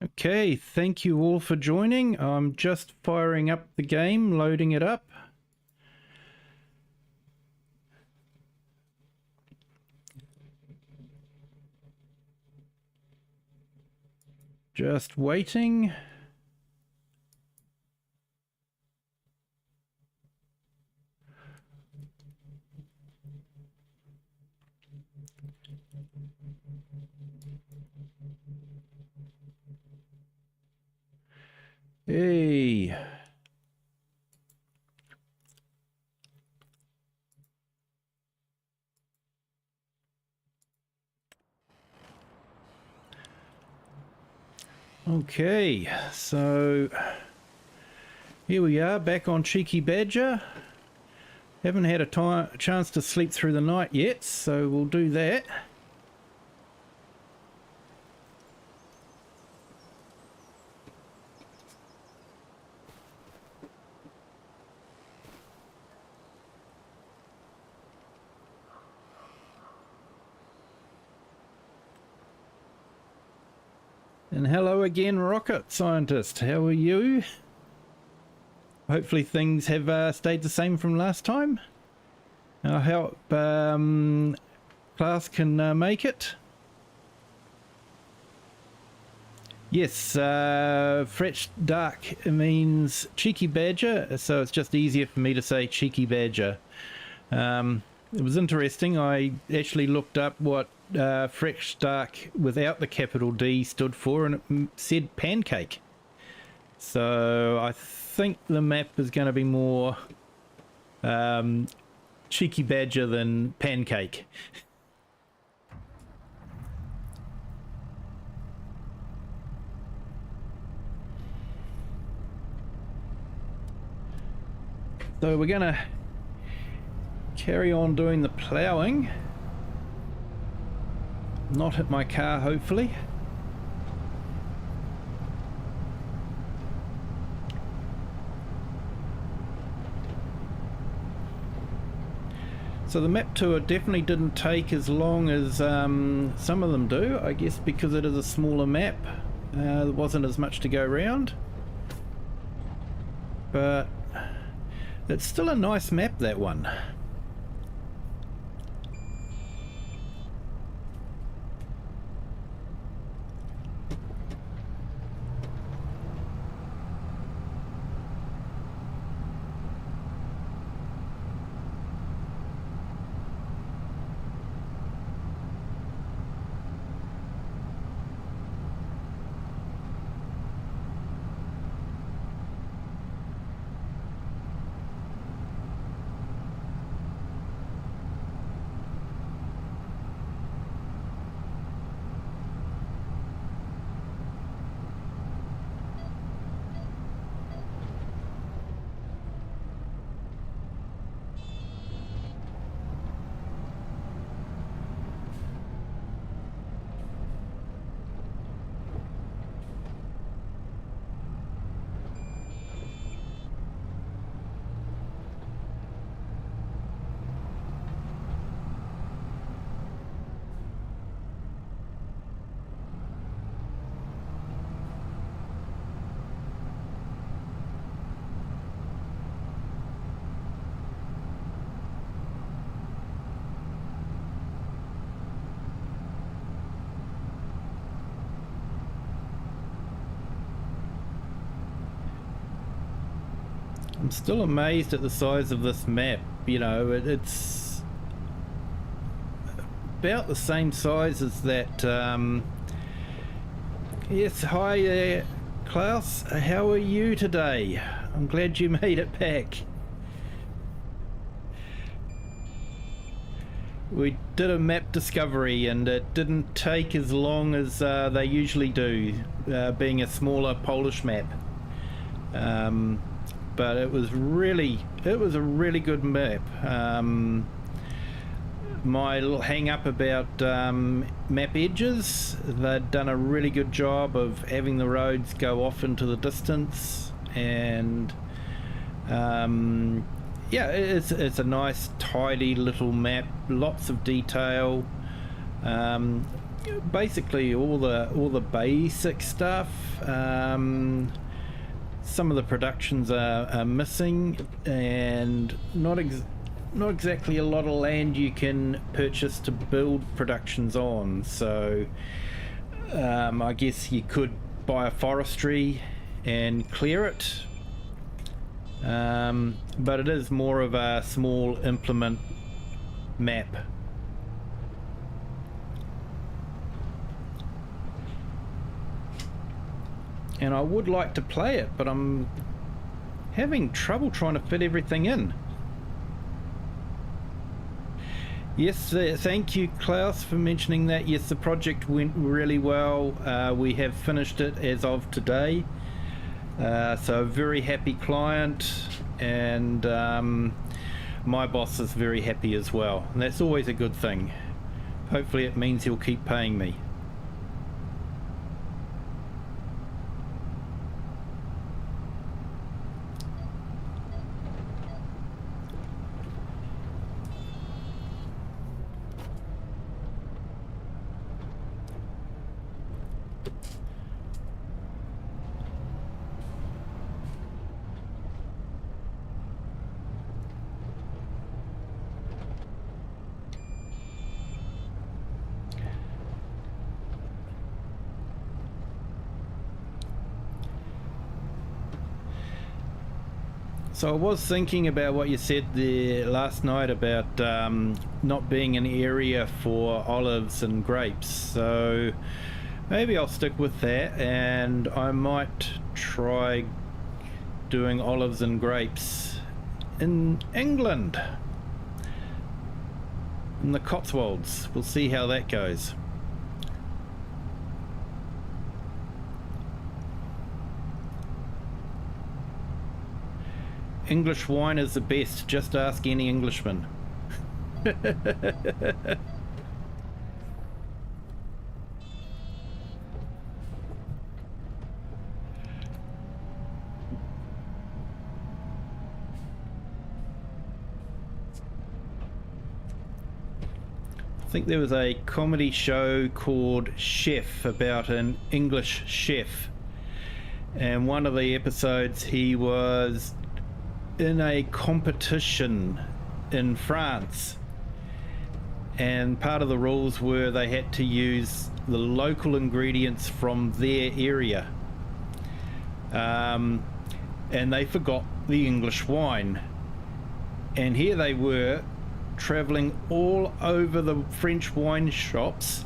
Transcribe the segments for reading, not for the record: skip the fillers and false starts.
Okay, thank you all for joining. I'm just firing up the game, loading it up. Just waiting. Hey. Okay, so here we are back on Cheeky Badger. Haven't had a chance to sleep through the night yet, so we'll do that. And hello again, Rocket Scientist. How are you? Hopefully things have stayed the same from last time. I hope class can make it. Yes, FrechDachs means Cheeky Badger, so it's just easier for me to say Cheeky Badger. It was interesting. I actually looked up what FrechDachs without the capital D stood for, and it said pancake. So I think the map is going to be more Cheeky Badger than pancake. So we're going to carry on doing the ploughing. Not hit my car, hopefully. So the map tour definitely didn't take as long as some of them do, I guess because it is a smaller map. There wasn't as much to go around. But it's still a nice map, that one. I'm still amazed at the size of this map. You know, it's about the same size as that. Yes, hi there, Klaus. How are you today? I'm glad you made it back. We did a map discovery and it didn't take as long as they usually do, being a smaller Polish map. But it was a really good map. My little hang up about map edges, they'd done a really good job of having the roads go off into the distance, and yeah, it's a nice tidy little map, lots of detail. basically all the basic stuff. Some of the productions are missing, and not exactly a lot of land you can purchase to build productions on. So I guess you could buy a forestry and clear it, but it is more of a small implement map. And I would like to play it, but I'm having trouble trying to fit everything in. Yes, thank you, Klaus, for mentioning that. Yes, the project went really well. We have finished it as of today. So very happy client, and my boss is very happy as well. And that's always a good thing. Hopefully it means he'll keep paying me. So I was thinking about what you said there last night about not being an area for olives and grapes. So maybe I'll stick with that, and I might try doing olives and grapes in England, in the Cotswolds. We'll see how that goes. English wine is the best, just ask any Englishman. I think there was a comedy show called Chef, about an English chef, and one of the episodes he was in a competition in France, and part of the rules were they had to use the local ingredients from their area, and they forgot the English wine, and here they were traveling all over the French wine shops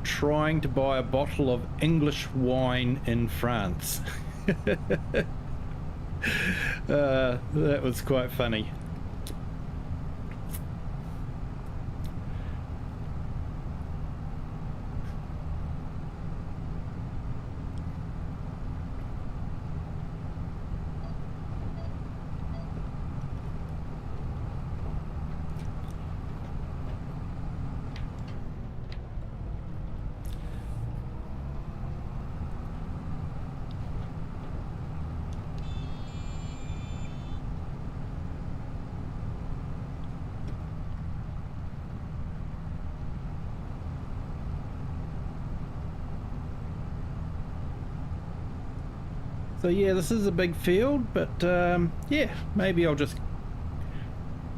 trying to buy a bottle of English wine in France. That was quite funny. So yeah, this is a big field, but yeah, maybe I'll just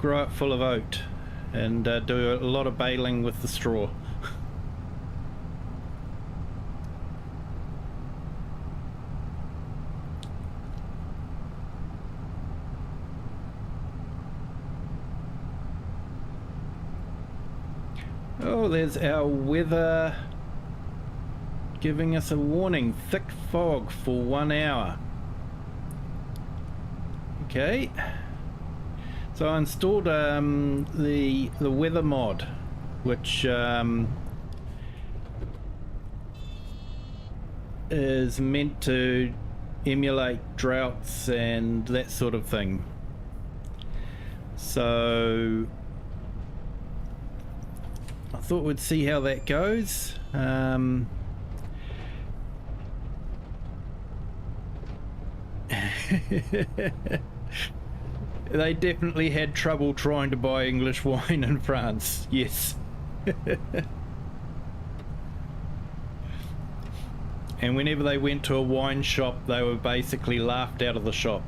grow it full of oat and do a lot of baling with the straw. Oh, there's our weather giving us a warning. Thick fog for 1 hour. Okay. So I installed the weather mod, which is meant to emulate droughts and that sort of thing. So I thought we'd see how that goes. They definitely had trouble trying to buy English wine in France, yes. and whenever they went to a wine shop, they were basically laughed out of the shop.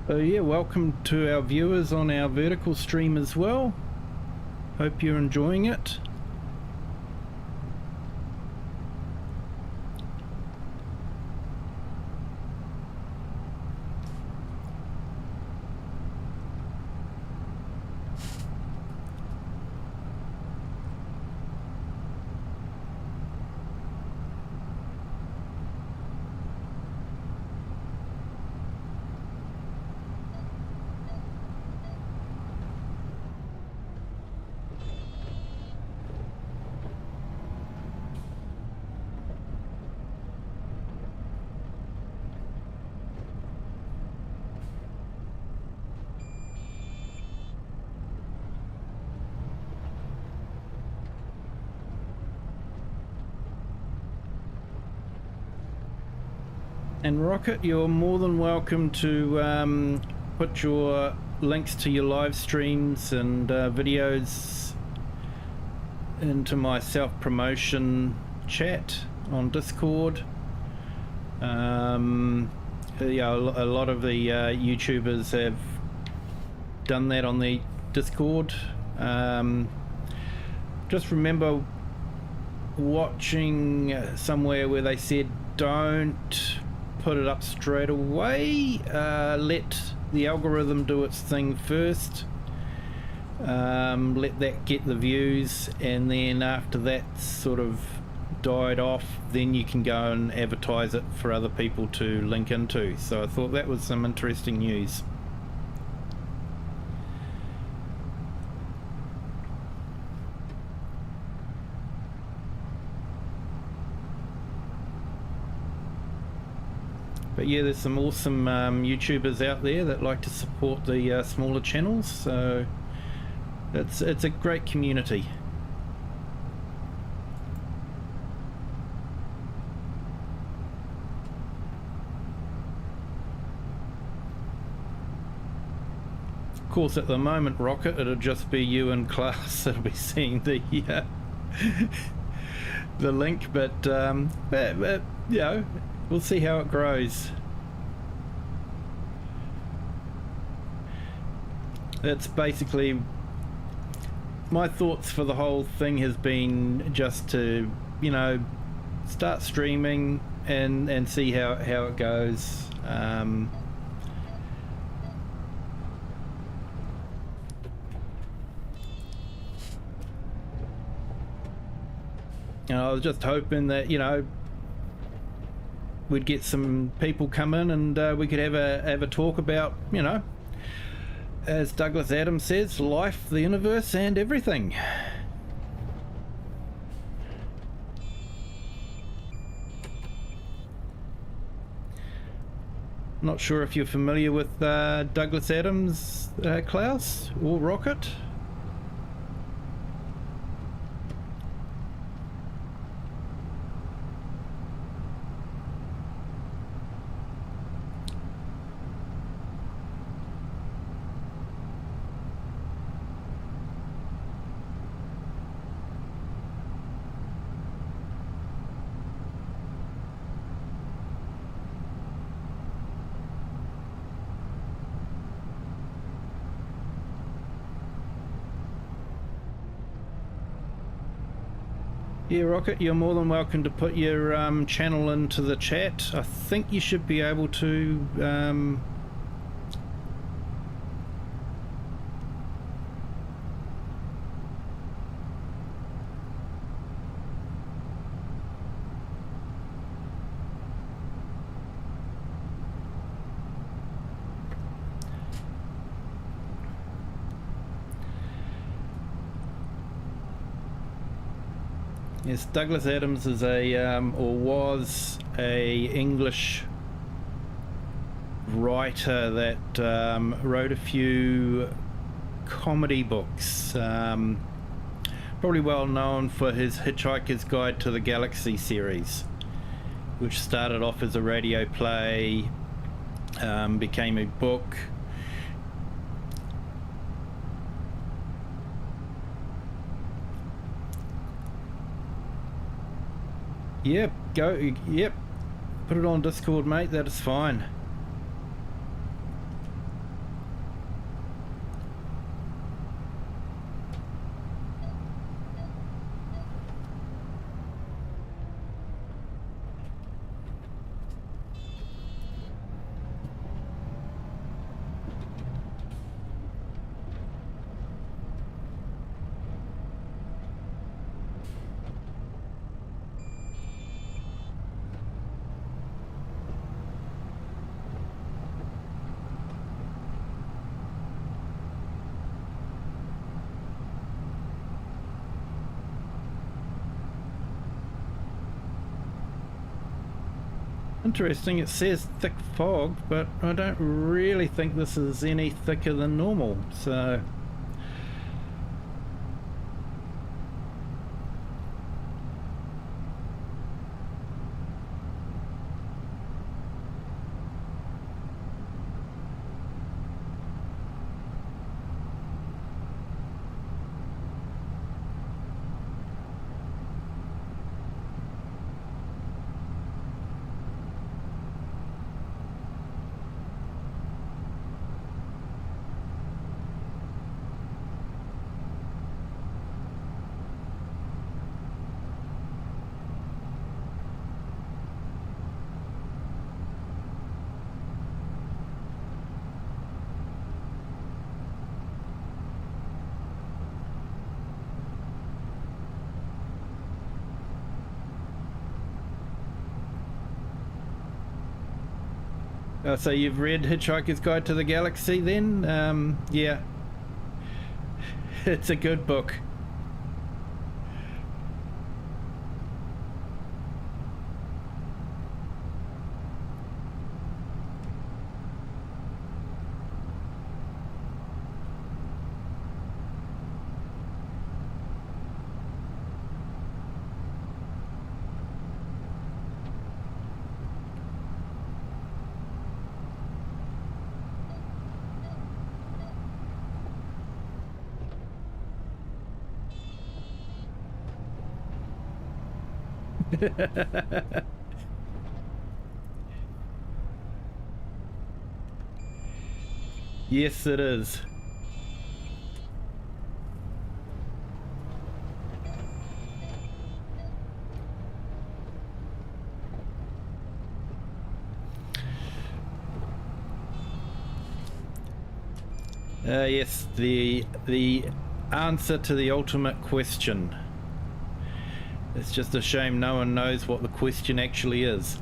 So yeah, welcome to our viewers on our vertical stream as well. Hope you're enjoying it. And Rocket, you're more than welcome to put your links to your live streams and videos into my self-promotion chat on Discord. Yeah, a lot of the YouTubers have done that on the Discord. Just remember watching somewhere where they said don't put it up straight away, let the algorithm do its thing first, let that get the views, and then after that's sort of died off, then you can go and advertise it for other people to link into. So I thought that was some interesting news. But yeah, there's some awesome YouTubers out there that like to support the smaller channels, so it's a great community. Of course, at the moment, Rocket, it'll just be you in class that'll be seeing the the link, but you know, we'll see how it grows. That's basically my thoughts for the whole thing, has been just to, you know, start streaming and see how it goes. And I was just hoping that, you know, we'd get some people come in and we could have a talk about, you know, as Douglas Adams says, life, the universe, and everything. Not sure if you're familiar with Douglas Adams, Klaus, or Rocket. Yeah, Rocket, you're more than welcome to put your channel into the chat. I think you should be able to. Yes, Douglas Adams is or was a English writer that wrote a few comedy books. Probably well known for his Hitchhiker's Guide to the Galaxy series, which started off as a radio play, became a book. Yep, yep, put it on Discord, mate, that is fine. Interesting, it says thick fog, but I don't really think this is any thicker than normal, so... So you've read Hitchhiker's Guide to the Galaxy then? Yeah. It's a good book. Yes, it is. Yes, the answer to the ultimate question. It's just a shame no one knows what the question actually is.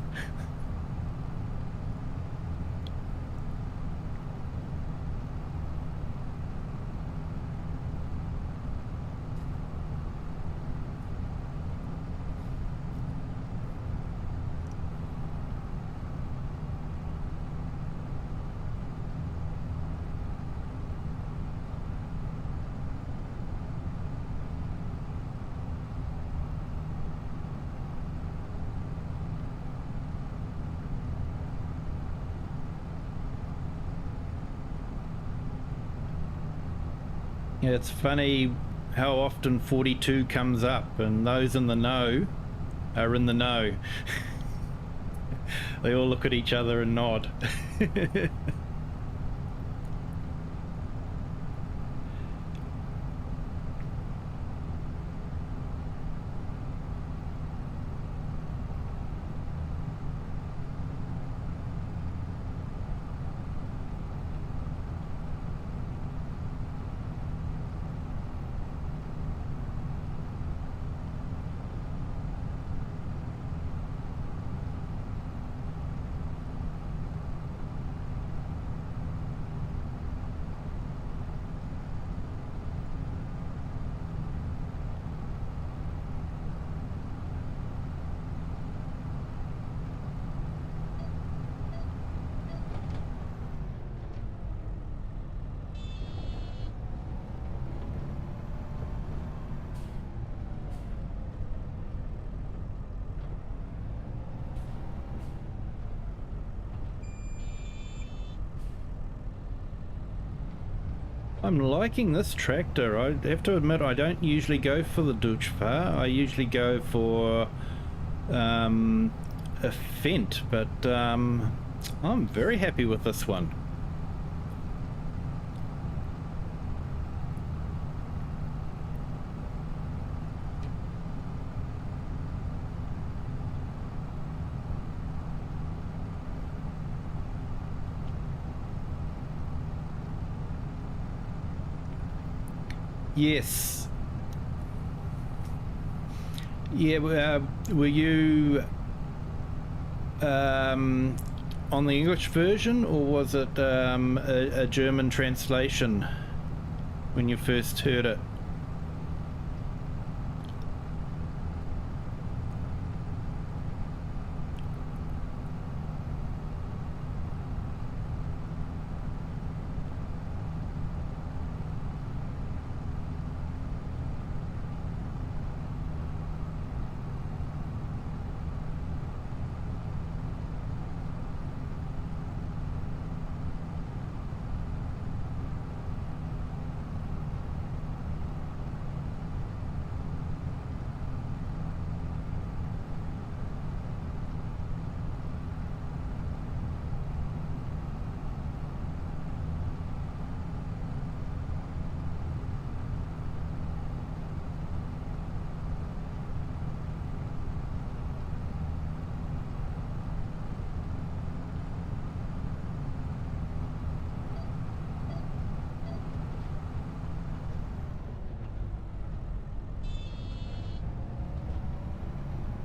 Yeah, it's funny how often 42 comes up, and those in the know are in the know. They all look at each other and nod. I'm liking this tractor. I have to admit, I don't usually go for the Deutschfahr. I usually go for a Fendt, but I'm very happy with this one. Yes. Yeah, were you on the English version, or was it a German translation when you first heard it?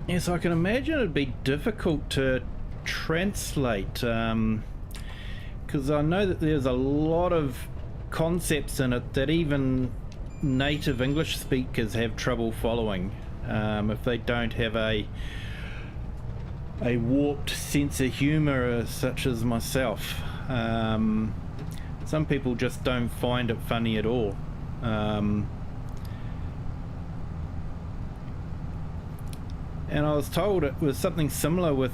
Yes, I can imagine it'd be difficult to translate, because I know that there's a lot of concepts in it that even native English speakers have trouble following, if they don't have a warped sense of humour such as myself. Some people just don't find it funny at all. And I was told it was something similar with,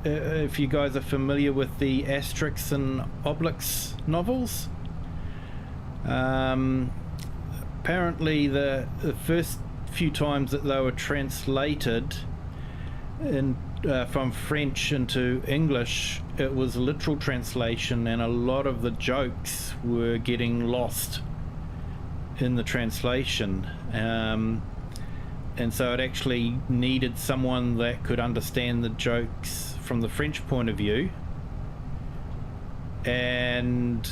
if you guys are familiar with the Asterix and Obelix novels. Apparently the first few times that they were translated from French into English, it was a literal translation, and a lot of the jokes were getting lost in the translation. And so it actually needed someone that could understand the jokes from the French point of view and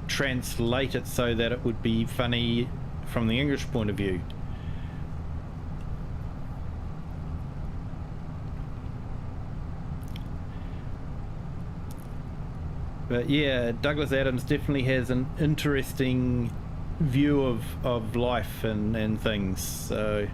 translate it so that it would be funny from the English point of view. But yeah, Douglas Adams definitely has an interesting view of life and things, so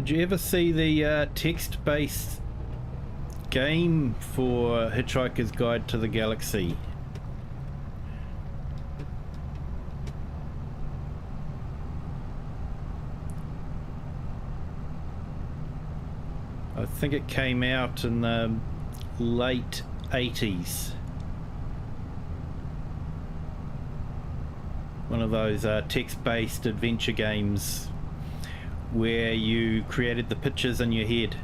Did you ever see the text-based game for Hitchhiker's Guide to the Galaxy? I think it came out in the late 80s. One of those text-based adventure games where you created the pictures in your head.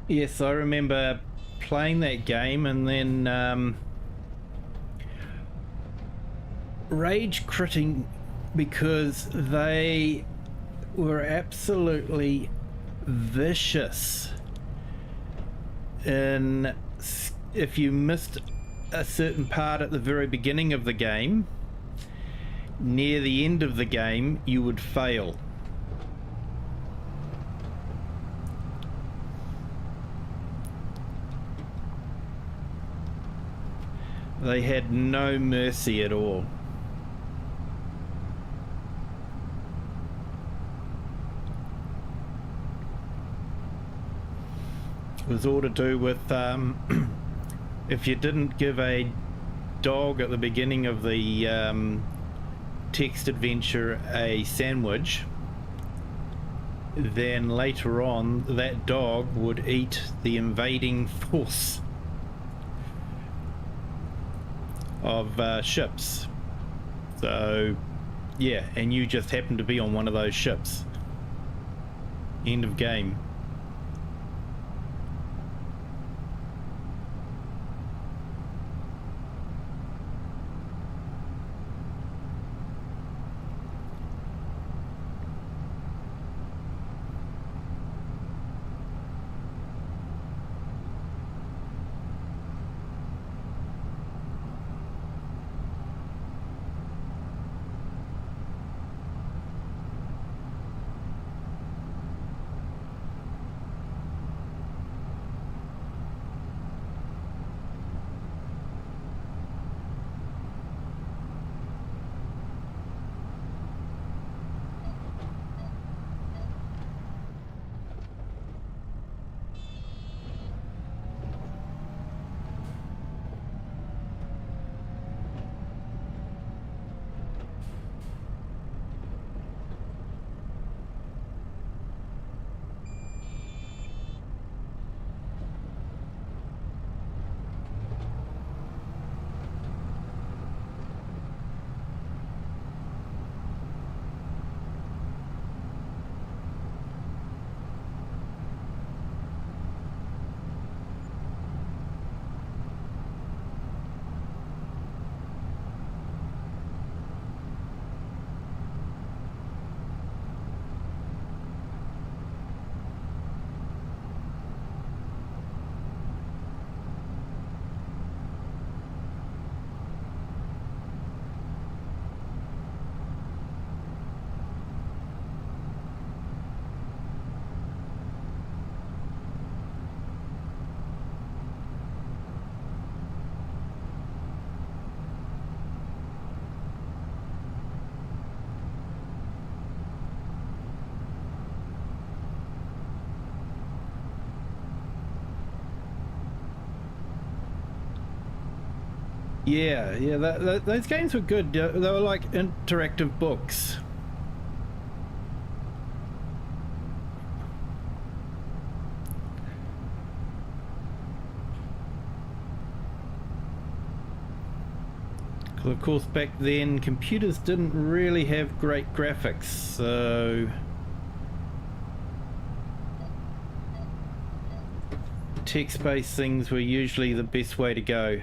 Yes, I remember playing that game and then rage critting because they were absolutely vicious. And if you missed a certain part at the very beginning of the game, near the end of the game, you would fail. They had no mercy at all. It was all to do with if you didn't give a dog at the beginning of the text adventure a sandwich, then later on that dog would eat the invading force of ships. So yeah, and you just happen to be on one of those ships. End of game. Yeah, those games were good. They were like interactive books. Of course, back then computers didn't really have great graphics, so text-based things were usually the best way to go.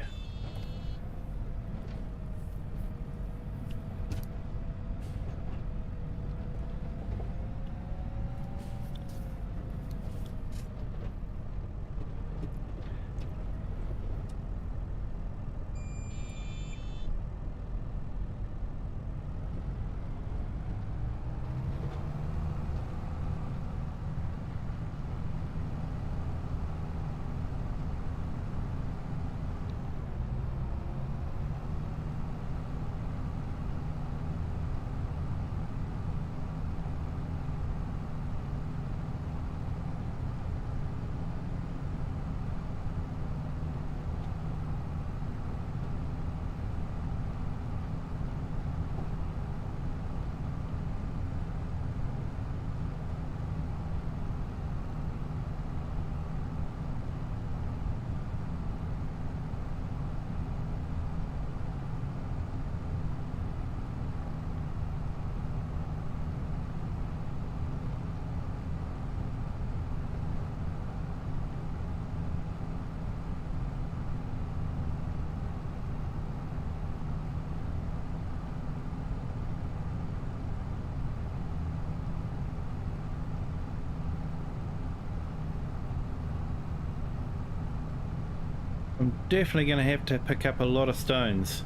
I'm definitely going to have to pick up a lot of stones.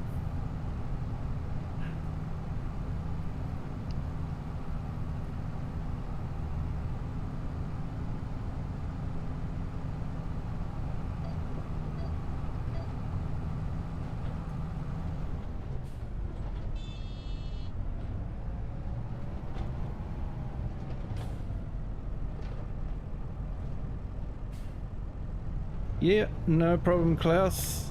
Yeah, no problem, Klaus.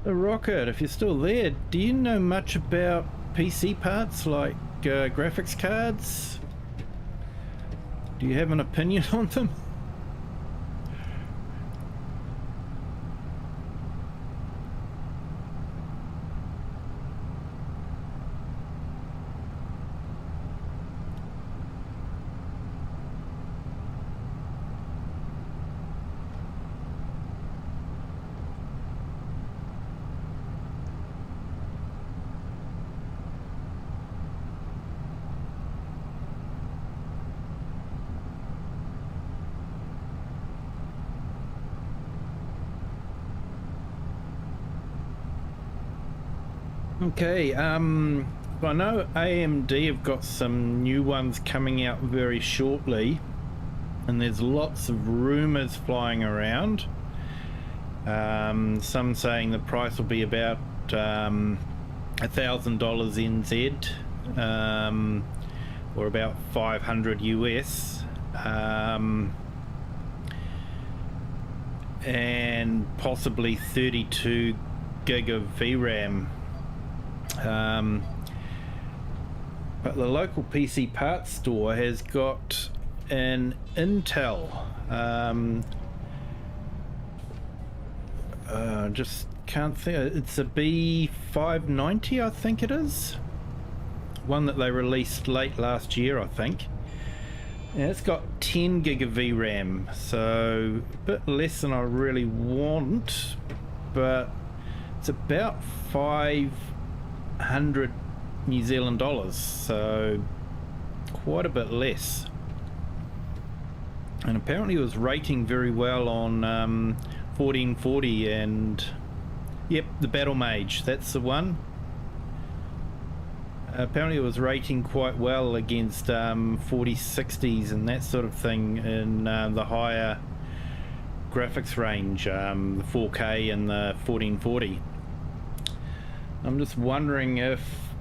Rocket, if you're still there, do you know much about PC parts like graphics cards? Do you have an opinion on them? Okay, I know AMD have got some new ones coming out very shortly, and there's lots of rumors flying around. Some saying the price will be about $1,000 NZ, or about 500 US, and possibly 32 gig of VRAM. But the local PC parts store has got an Intel, just can't think, it's a B590 I think it is, one that they released late last year I think, and it's got 10 gig of VRAM, so a bit less than I really want, but it's about 500 New Zealand dollars, so quite a bit less. And apparently it was rating very well on 1440 and yep, the Battle Mage, that's the one. Apparently it was rating quite well against 4060s and that sort of thing in the higher graphics range, the 4K and the 1440. I'm just wondering if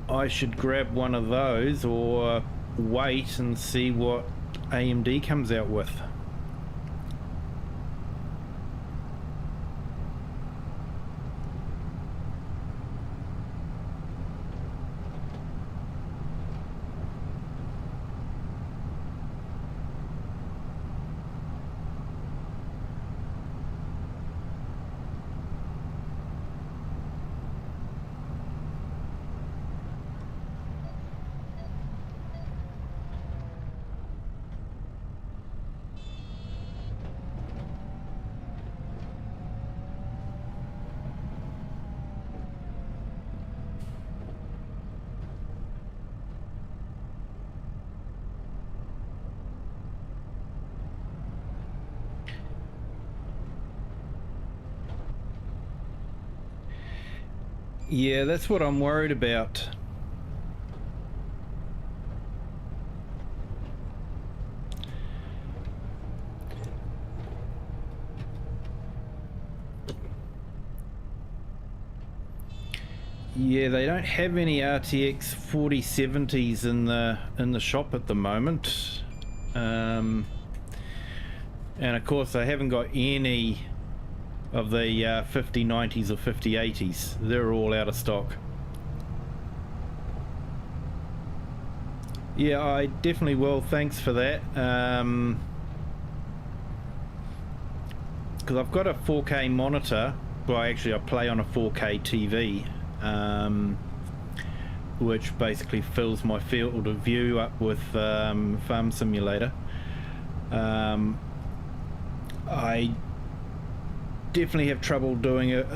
I should grab one of those or wait and see what AMD comes out with. Yeah, that's what I'm worried about. Yeah, they don't have any RTX 4070s in the shop at the moment, and of course they haven't got any of the 5090s or 5080s. They're all out of stock. Yeah, I definitely will. Thanks for that. Because I've got a 4K monitor. Well, actually, I play on a 4K TV, which basically fills my field of view up with Farm Simulator. I definitely have trouble doing it,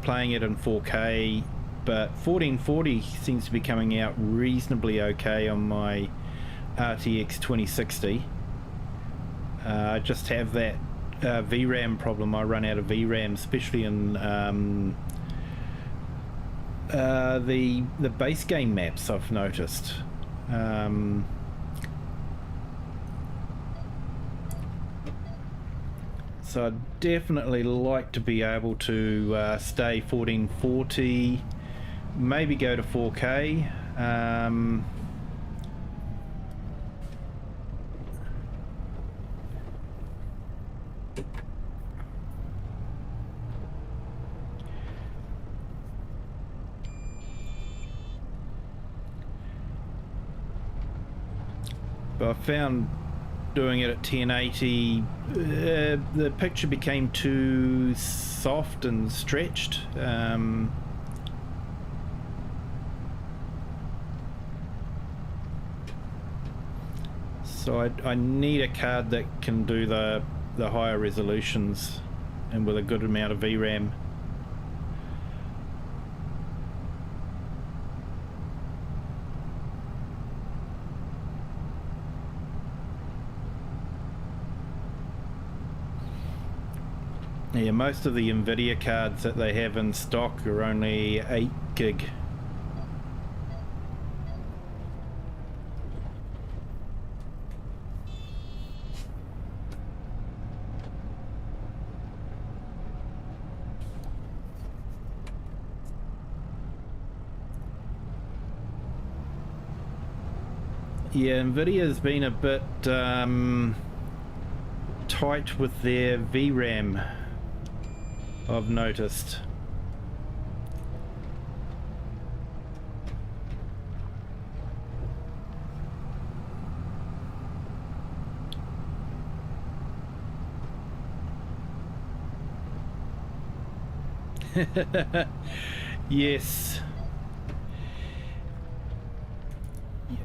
playing it in 4K, but 1440 seems to be coming out reasonably okay on my RTX 2060. I just have that VRAM problem. I run out of VRAM, especially in the base game maps, I've noticed. So I'd definitely like to be able to stay 1440, maybe go to 4K. But I found doing it at 1080, the picture became too soft and stretched. So I need a card that can do the higher resolutions and with a good amount of VRAM. Yeah, most of the NVIDIA cards that they have in stock are only 8 gig. Yeah, NVIDIA's been a bit tight with their VRAM, I've noticed. Yes.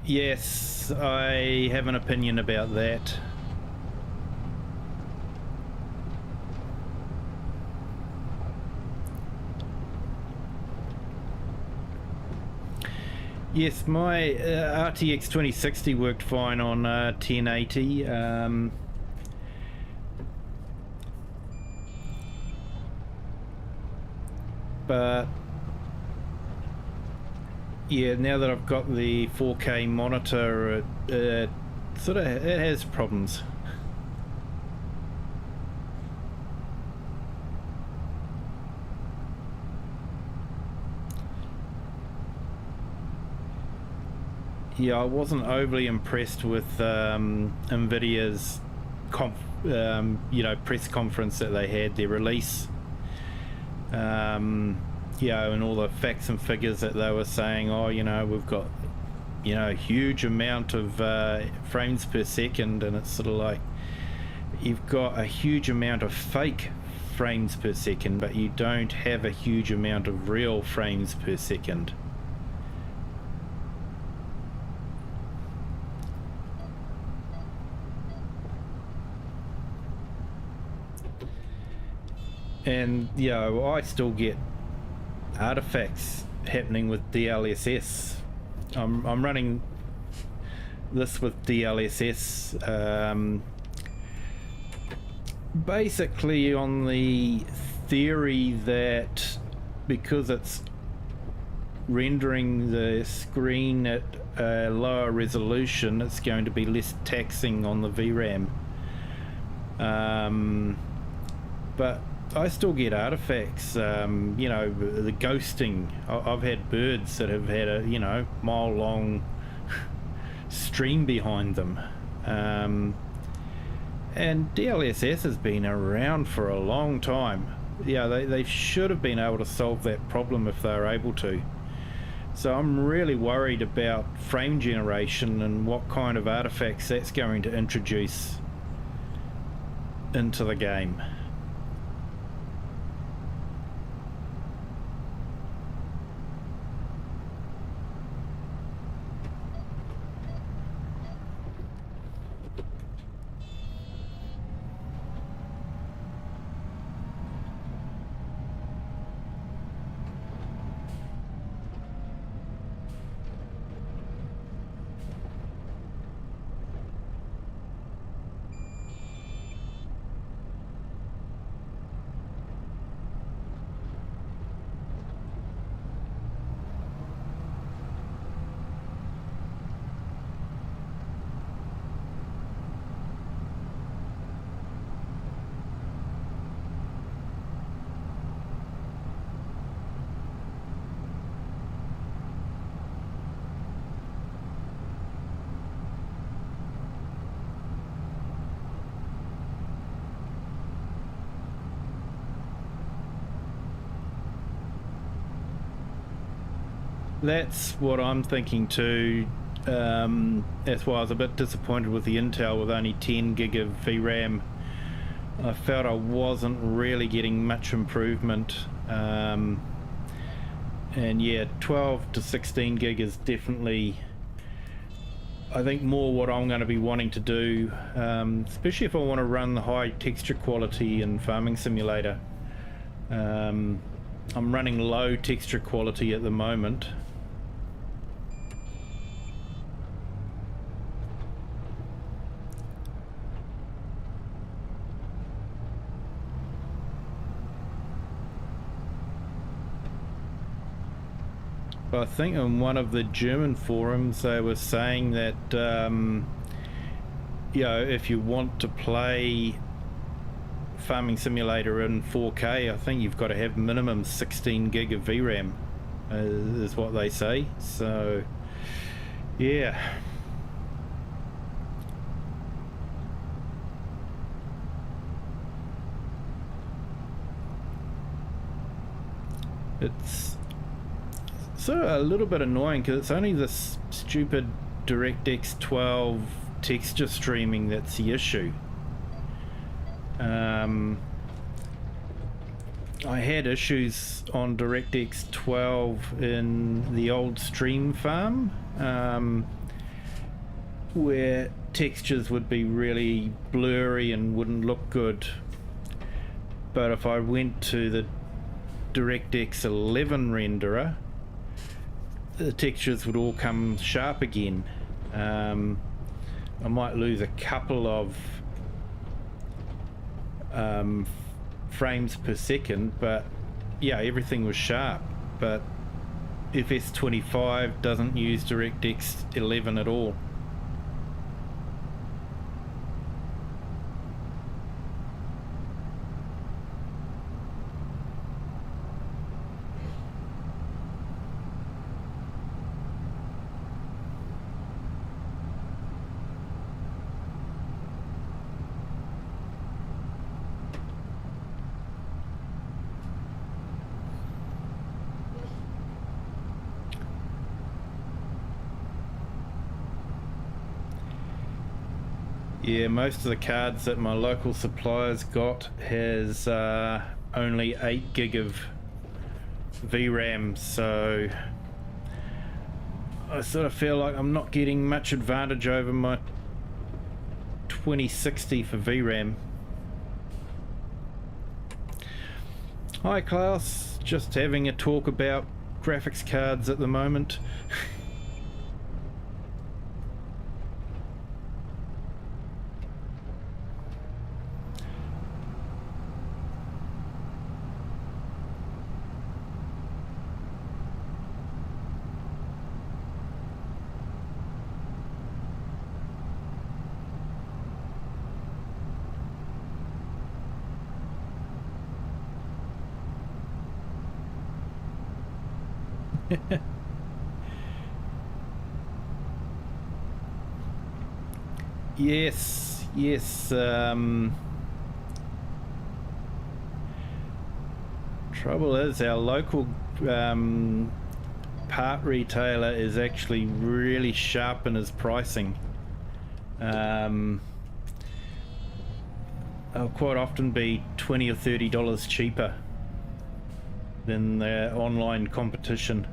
Yes, I have an opinion about that. Yes, my RTX 2060 worked fine on 1080. But yeah, now that I've got the 4K monitor, it has problems. Yeah, I wasn't overly impressed with NVIDIA's press conference that they had, their release. And all the facts and figures that they were saying, we've got, a huge amount of frames per second, and it's sort of like, you've got a huge amount of fake frames per second, but you don't have a huge amount of real frames per second. And I still get artifacts happening with DLSS. I'm running this with DLSS basically on the theory that because it's rendering the screen at a lower resolution, it's going to be less taxing on the VRAM. But I still get artifacts, the ghosting. I've had birds that have had a, mile long stream behind them. And DLSS has been around for a long time. Yeah, they should have been able to solve that problem if they were able to. So I'm really worried about frame generation and what kind of artifacts that's going to introduce into the game. That's what I'm thinking too. That's why I was a bit disappointed with the Intel with only 10 gig of VRAM. I felt I wasn't really getting much improvement. And yeah, 12 to 16 gig is definitely, I think, more what I'm going to be wanting to do, especially if I want to run the high texture quality in Farming Simulator. I'm running low texture quality at the moment. I think on one of the German forums they were saying that you know, if you want to play Farming Simulator in 4K, I think you've got to have minimum 16 gig of VRAM, is what they say. So yeah. It's sort of a little bit annoying because it's only this stupid DirectX 12 texture streaming that's the issue. I had issues on DirectX 12 in the old stream farm, where textures would be really blurry and wouldn't look good. But if I went to the DirectX 11 renderer, the textures would all come sharp again. I might lose a couple of frames per second, but yeah, everything was sharp. But FS25 doesn't use DirectX 11 at all. Yeah, most of the cards that my local suppliers got has only 8 gig of VRAM, so I sort of feel like I'm not getting much advantage over my 2060 for VRAM. Hi Klaus, just having a talk about graphics cards at the moment. Yes. Trouble is, our local part retailer is actually really sharp in his pricing. They'll quite often be $20 or $30 cheaper than their online competition.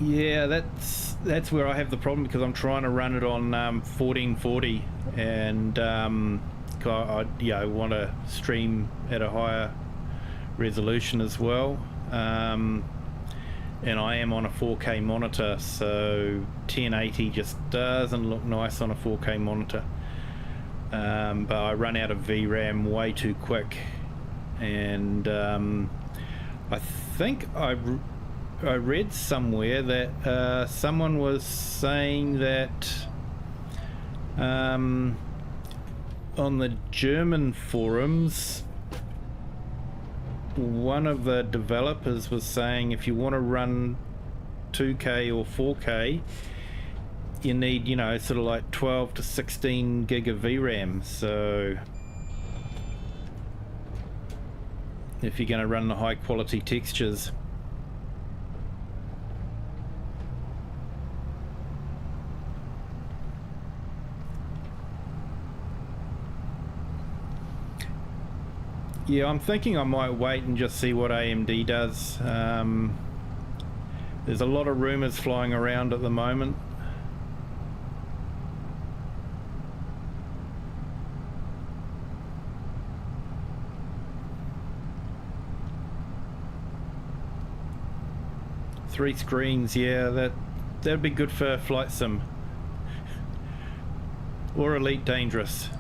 Yeah, that's where I have the problem, because I'm trying to run it on 1440, and I want to stream at a higher resolution as well, and I am on a 4K monitor, so 1080 just doesn't look nice on a 4K monitor. But I run out of VRAM way too quick, and I think I read somewhere that someone was saying that on the German forums, one of the developers was saying if you want to run 2K or 4K, you need, you know, sort of like 12 to 16 gig of VRAM. So if you're going to run the high quality textures. Yeah, I'm thinking I might wait and just see what AMD does. There's a lot of rumors flying around at the moment. 3 screens, yeah, that'd be good for flight sim or Elite Dangerous.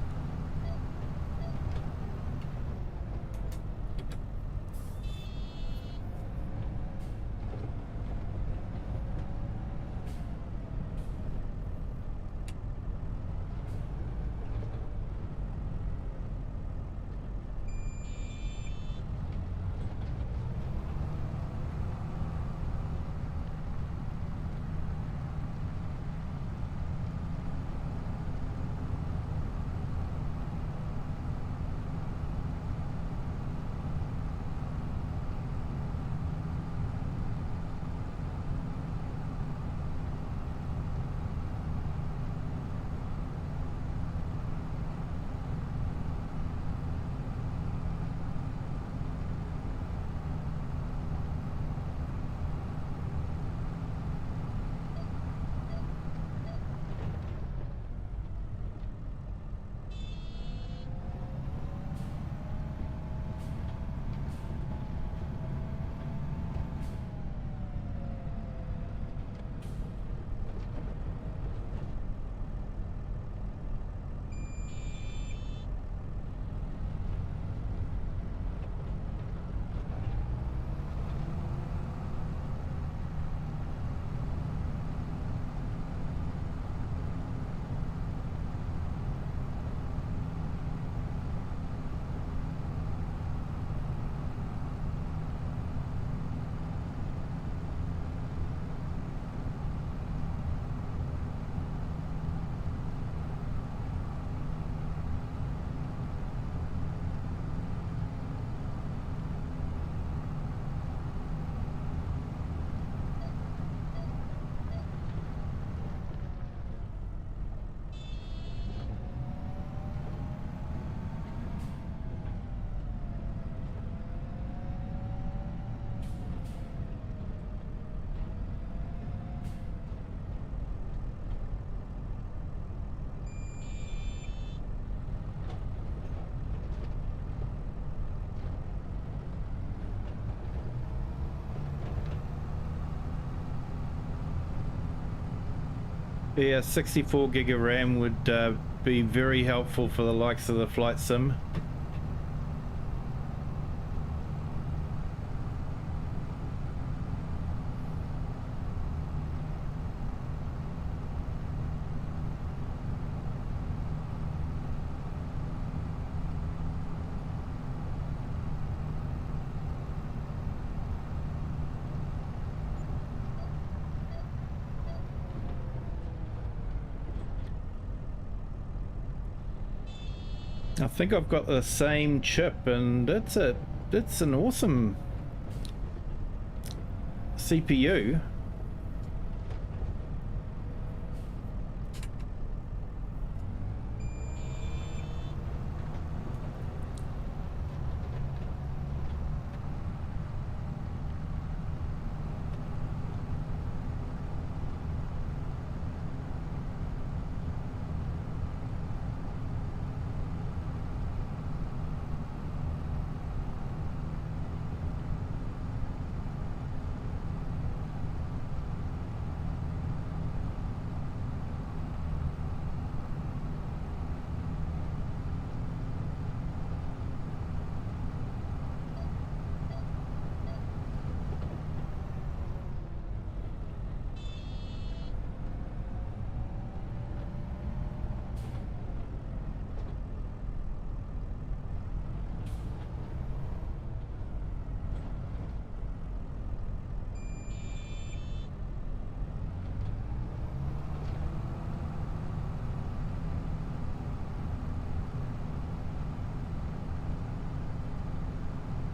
Yeah, 64 gig of RAM would be very helpful for the likes of the flight sim. I think I've got the same chip, and it's an awesome CPU.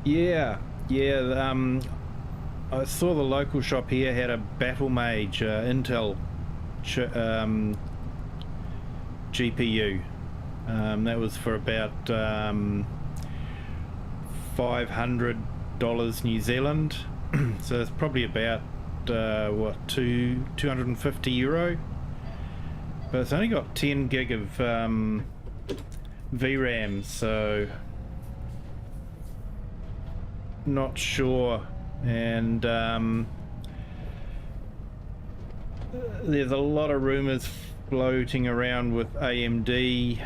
Yeah, yeah. I saw the local shop here had a Battle Mage Intel GPU. That was for about $500 New Zealand. So it's probably about what, 250 euro. But it's only got 10 gig of VRAM, so not sure. And there's a lot of rumors floating around with AMD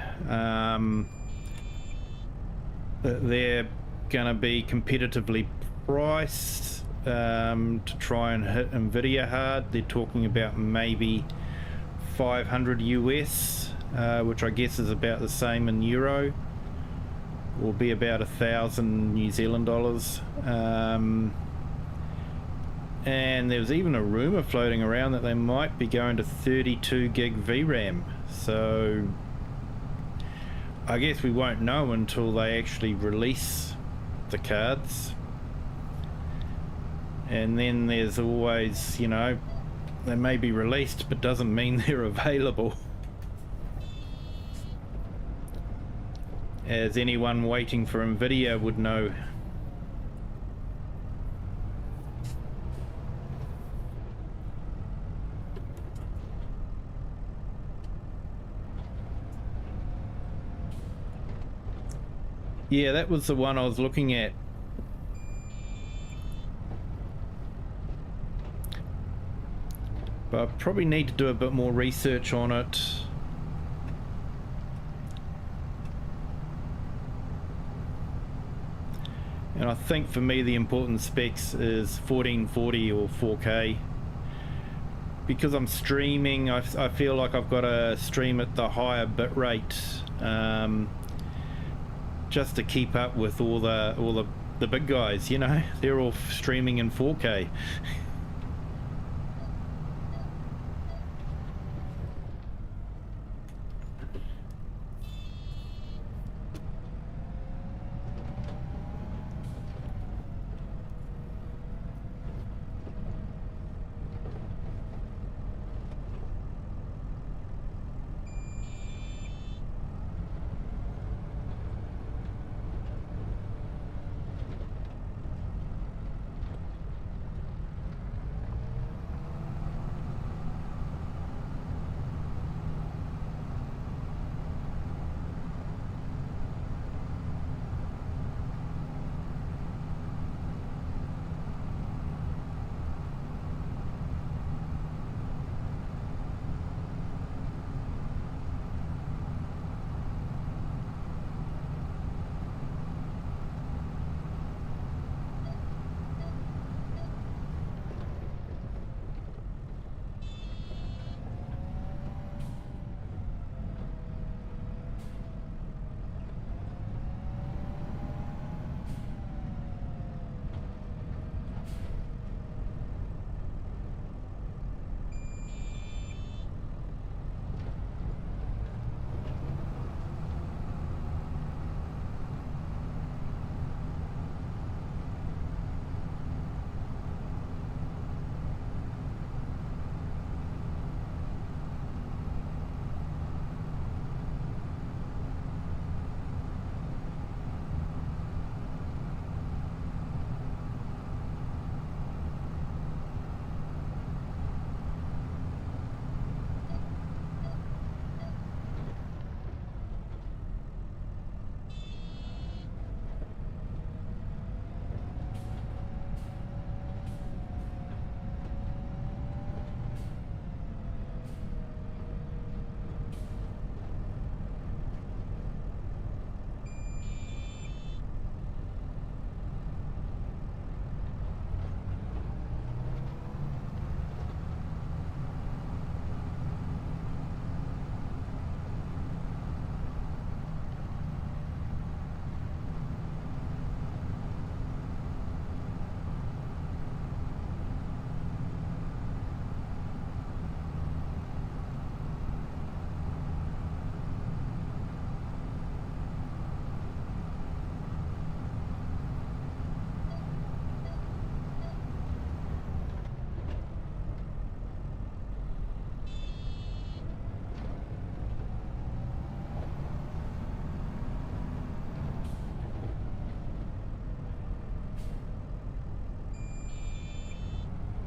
that they're going to be competitively priced to try and hit Nvidia hard. They're talking about maybe 500 US, which I guess is about the same in euro, will be about 1,000 New Zealand dollars. And there's even a rumor floating around that they might be going to 32 gig VRAM. So I guess we won't know until they actually release the cards. And then there's always, you know, they may be released but doesn't mean they're available. As anyone waiting for Nvidia would know. Yeah, that was the one I was looking at. But I probably need to do a bit more research on it. And I think for me the important specs is 1440 or 4K. Because I'm streaming, I feel like I've got to stream at the higher bit rate. Just to keep up with all the big guys, you know, they're all streaming in 4K.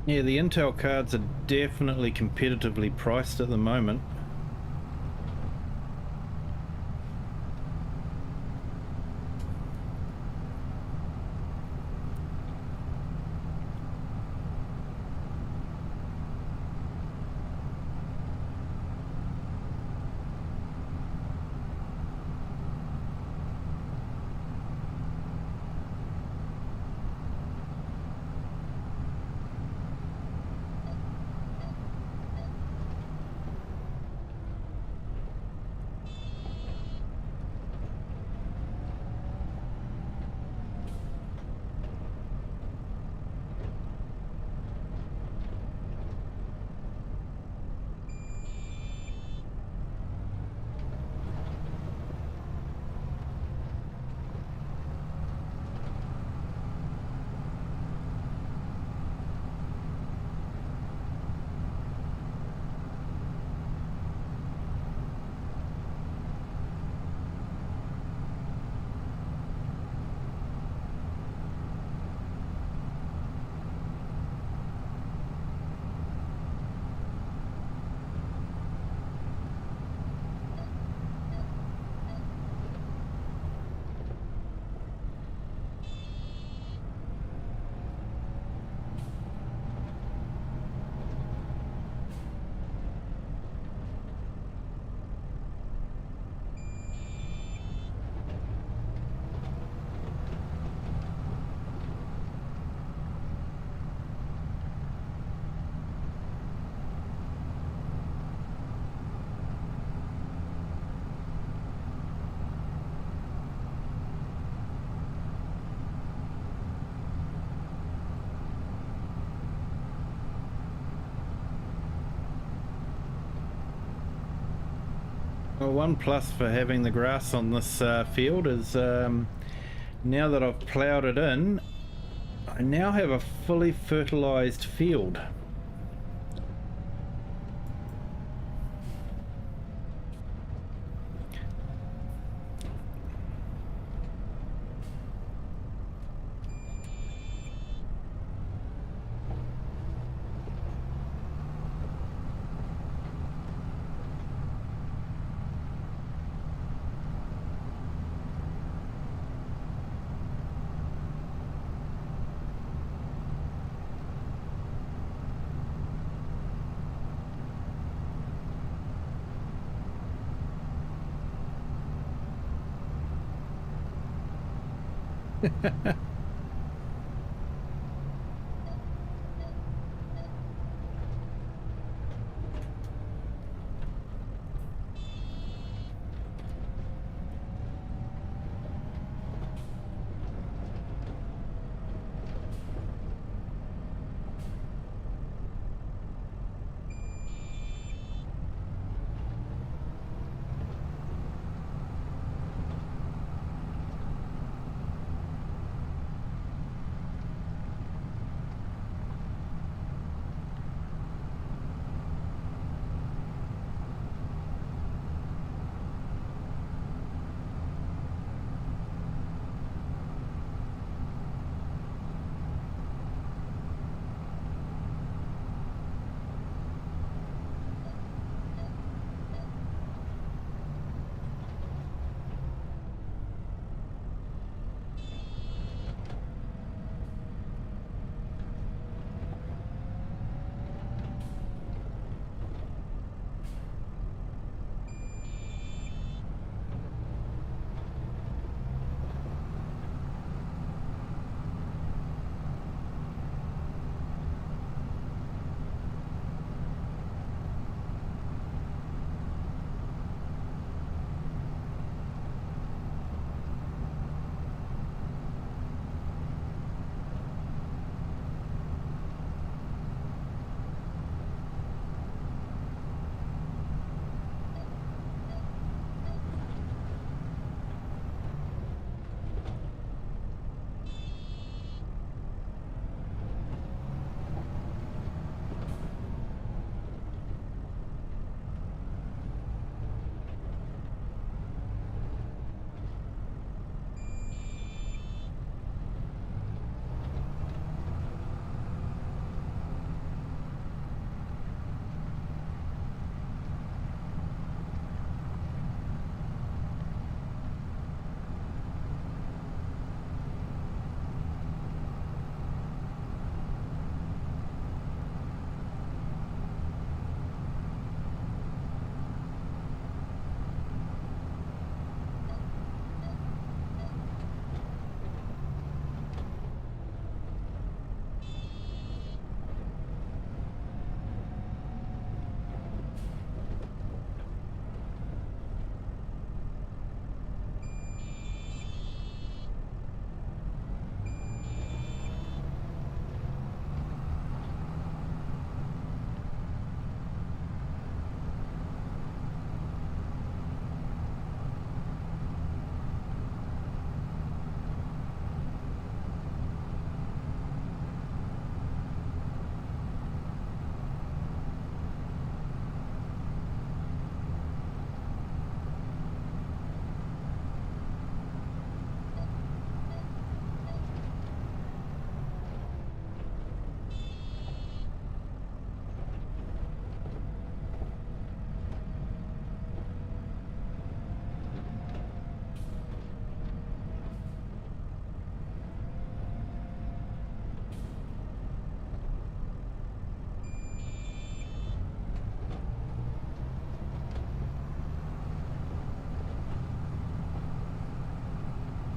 Yeah, the Intel cards are definitely competitively priced at the moment. Well, one plus for having the grass on this field is now that I've ploughed it in, I now have a fully fertilized field.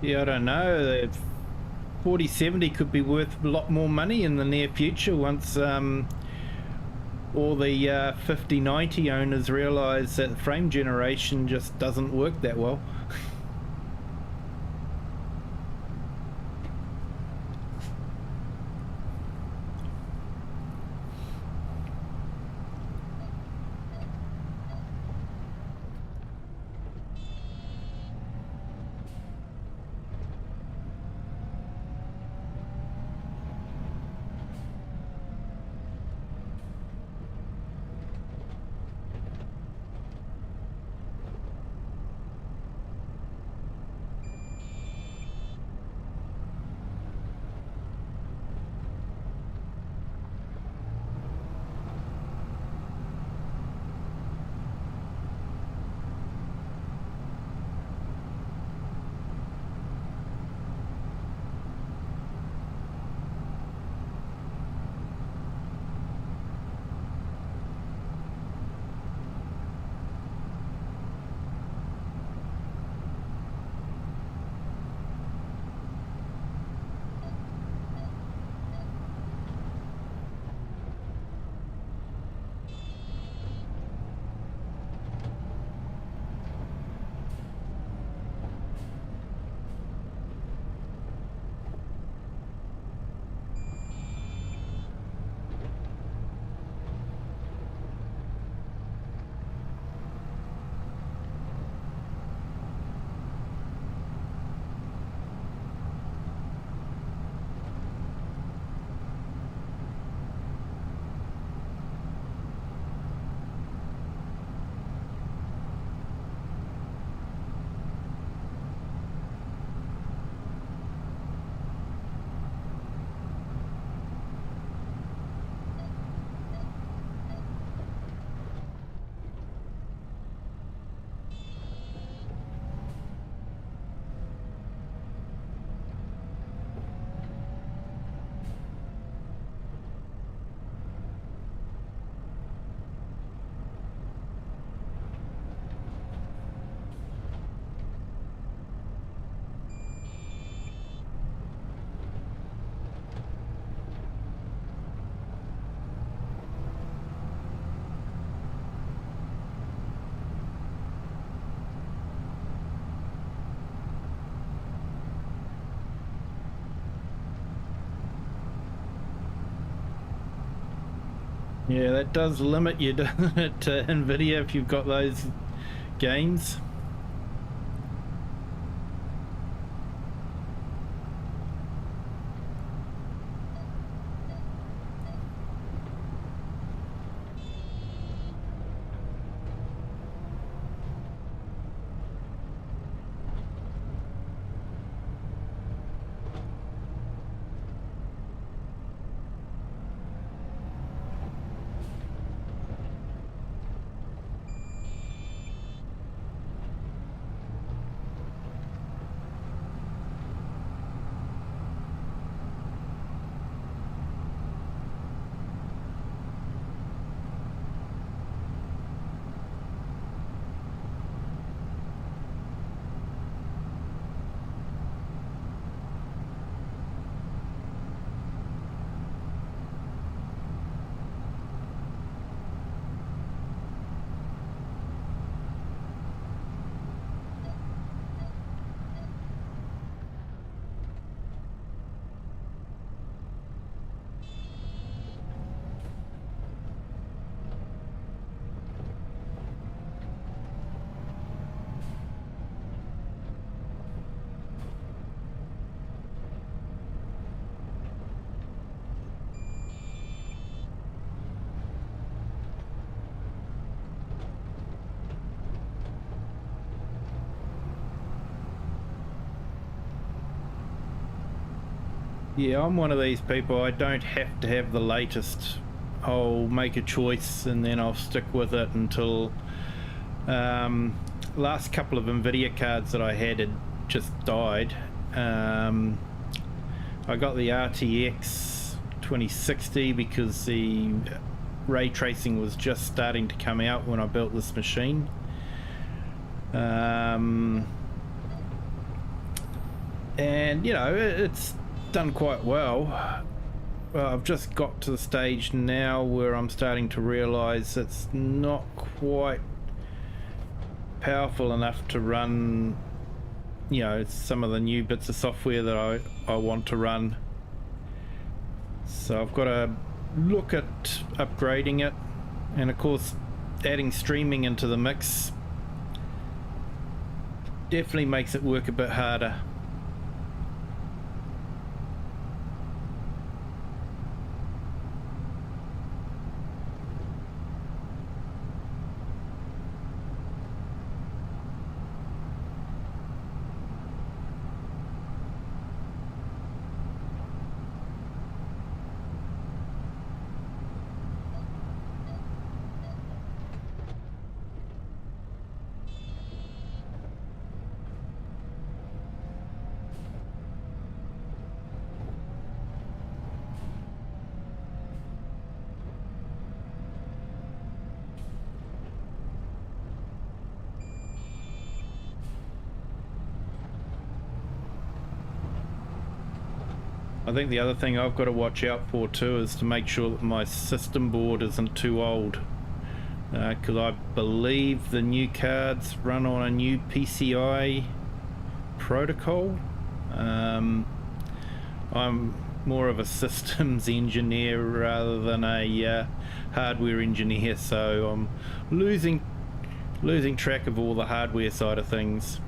Yeah, I don't know. 4070 could be worth a lot more money in the near future once all the 5090 owners realise that frame generation just doesn't work that well. Yeah, that does limit you, doesn't it, to NVIDIA if you've got those games. Yeah, I'm one of these people. I don't have to have the latest. I'll make a choice and then I'll stick with it until last couple of NVIDIA cards that I had just died. I got the RTX 2060 because the ray tracing was just starting to come out when I built this machine. And you know, it's done quite well. I've just got to the stage now where I'm starting to realize it's not quite powerful enough to run, you know, some of the new bits of software that I want to run. So I've got to look at upgrading it, and of course adding streaming into the mix definitely makes it work a bit harder. I think the other thing I've got to watch out for too is to make sure that my system board isn't too old, because I believe the new cards run on a new PCI protocol. I'm more of a systems engineer rather than a hardware engineer, so I'm losing track of all the hardware side of things.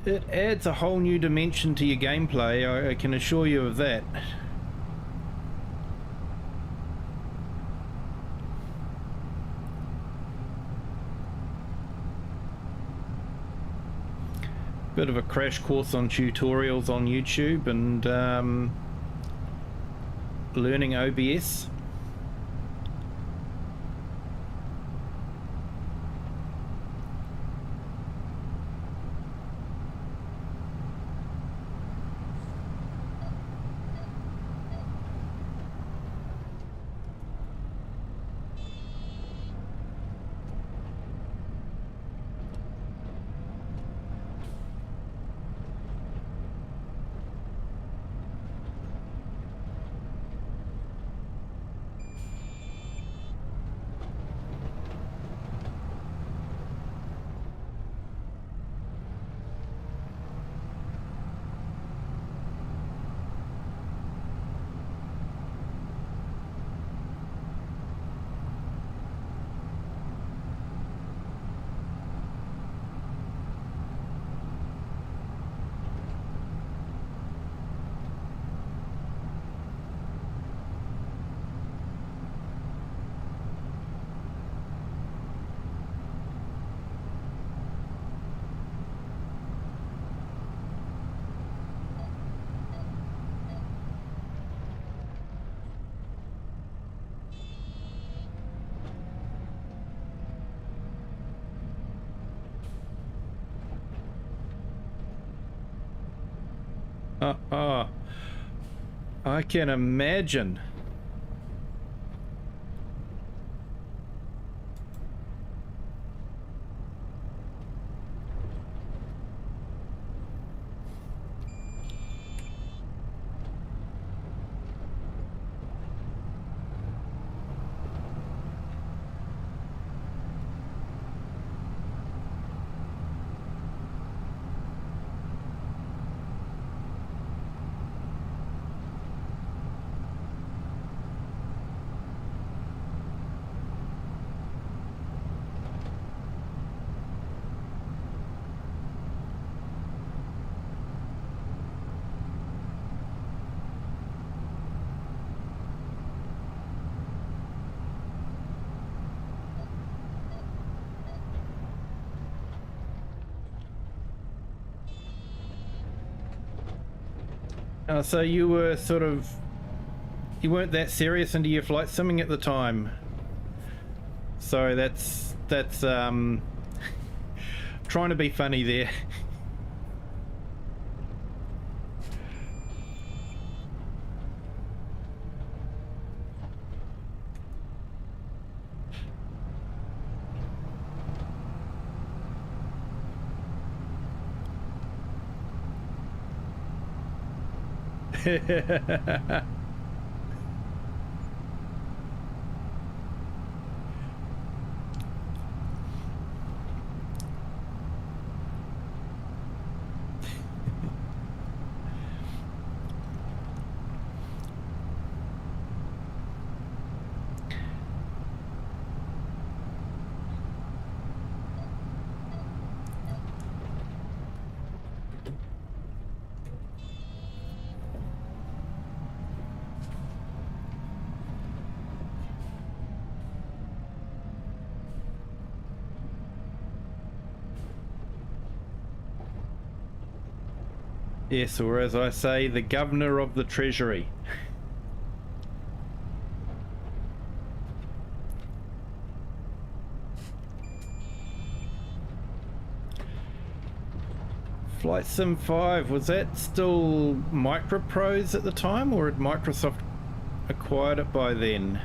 It adds a whole new dimension to your gameplay, I can assure you of that. Bit of a crash course on tutorials on YouTube and learning OBS. I can imagine. So you were you weren't that serious into your flight simming at the time. So that's trying to be funny there. Yes, or as I say, the governor of the treasury. Flight Sim 5, was that still Microprose at the time, or had Microsoft acquired it by then?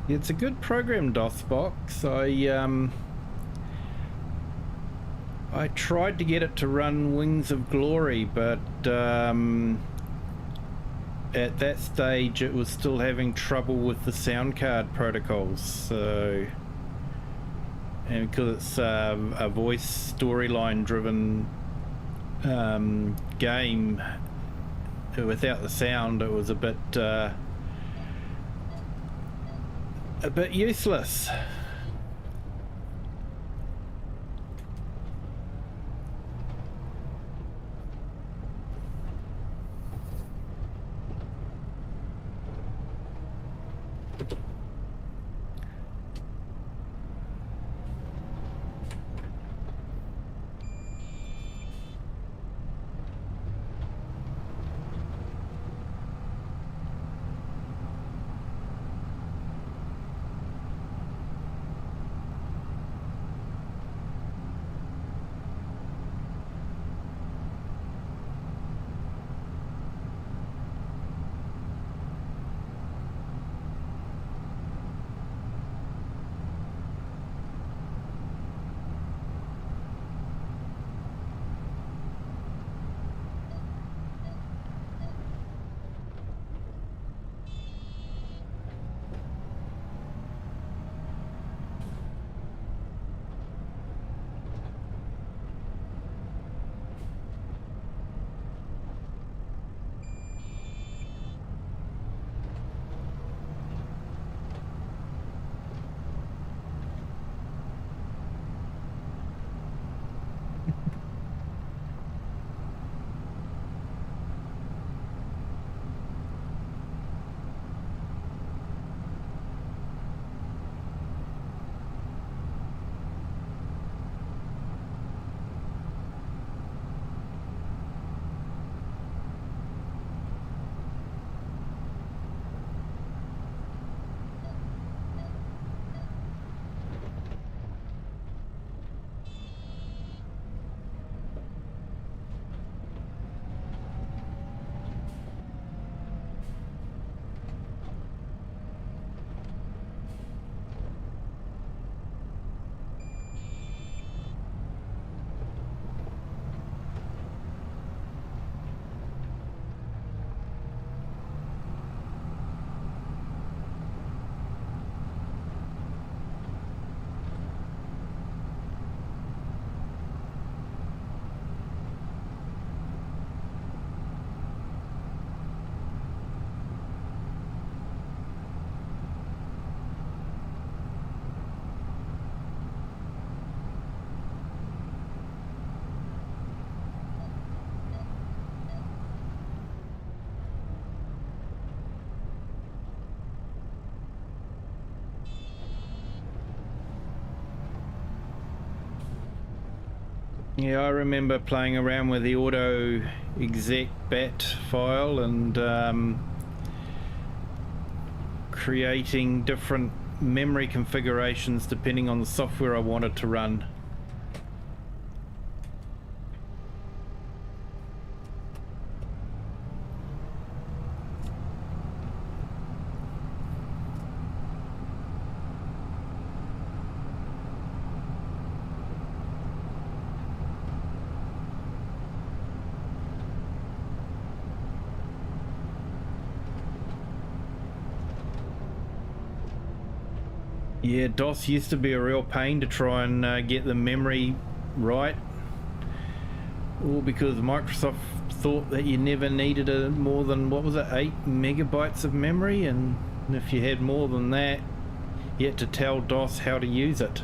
It's a good program, DOSBox. I tried to get it to run Wings of Glory, but at that stage it was still having trouble with the sound card protocols. So, and because it's a voice storyline driven game, without the sound it was a bit useless. Yeah, I remember playing around with the auto exec bat file and creating different memory configurations depending on the software I wanted to run. Yeah, DOS used to be a real pain to try and get the memory right. All because Microsoft thought that you never needed more than, what was it, 8 megabytes of memory, and if you had more than that, you had to tell DOS how to use it.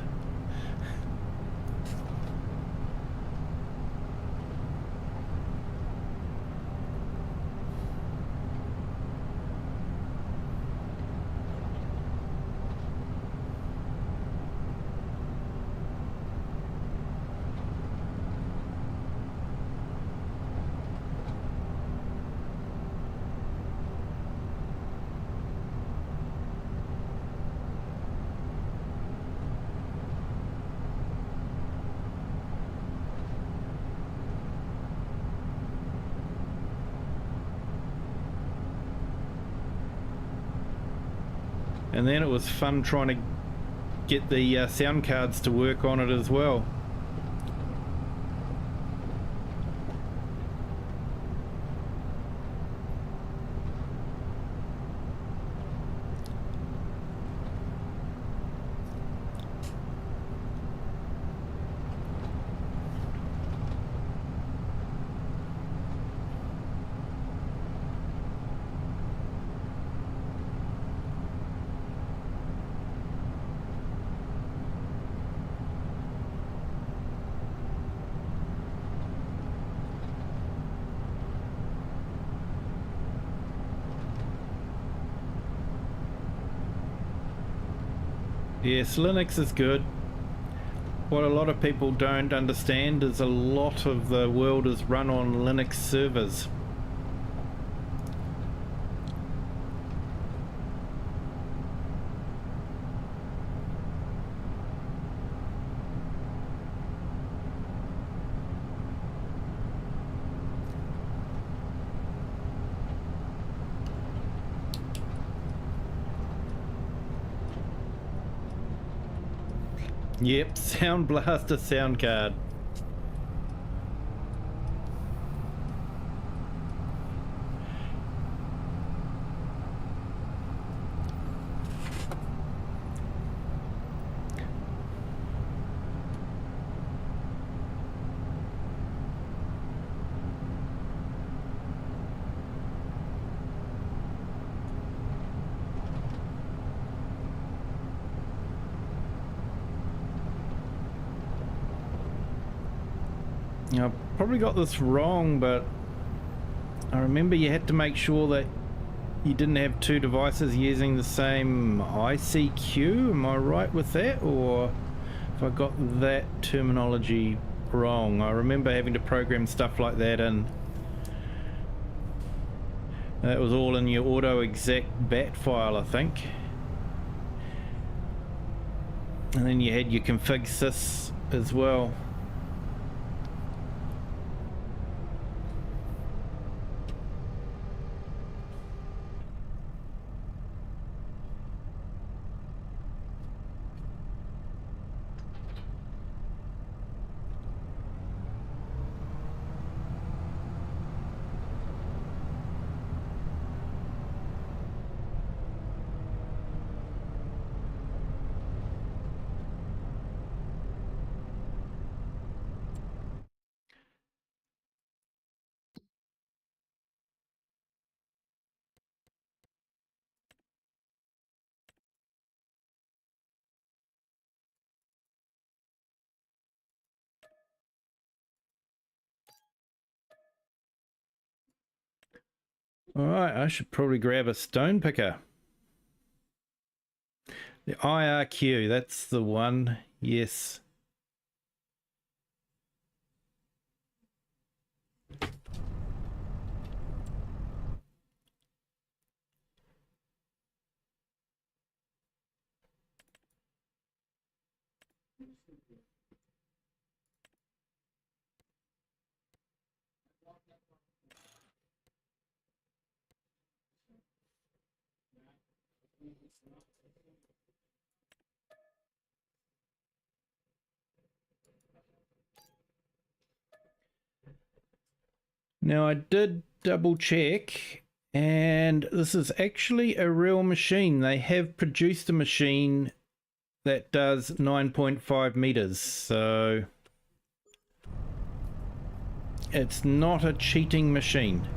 And then it was fun trying to get the sound cards to work on it as well. Yes, Linux is good. What a lot of people don't understand is a lot of the world is run on Linux servers. Yep, Sound Blaster sound card. I probably got this wrong, but I remember you had to make sure that you didn't have two devices using the same ICQ. Am I right with that, or if I got that terminology wrong? I remember having to program stuff like that in. That was all in your auto exec bat file, I think. And then you had your config sys as well. Alright, I should probably grab a stone picker. The IRQ, that's the one, yes. Now I did double check, and this is actually a real machine. They have produced a machine that does 9.5 meters, so it's not a cheating machine.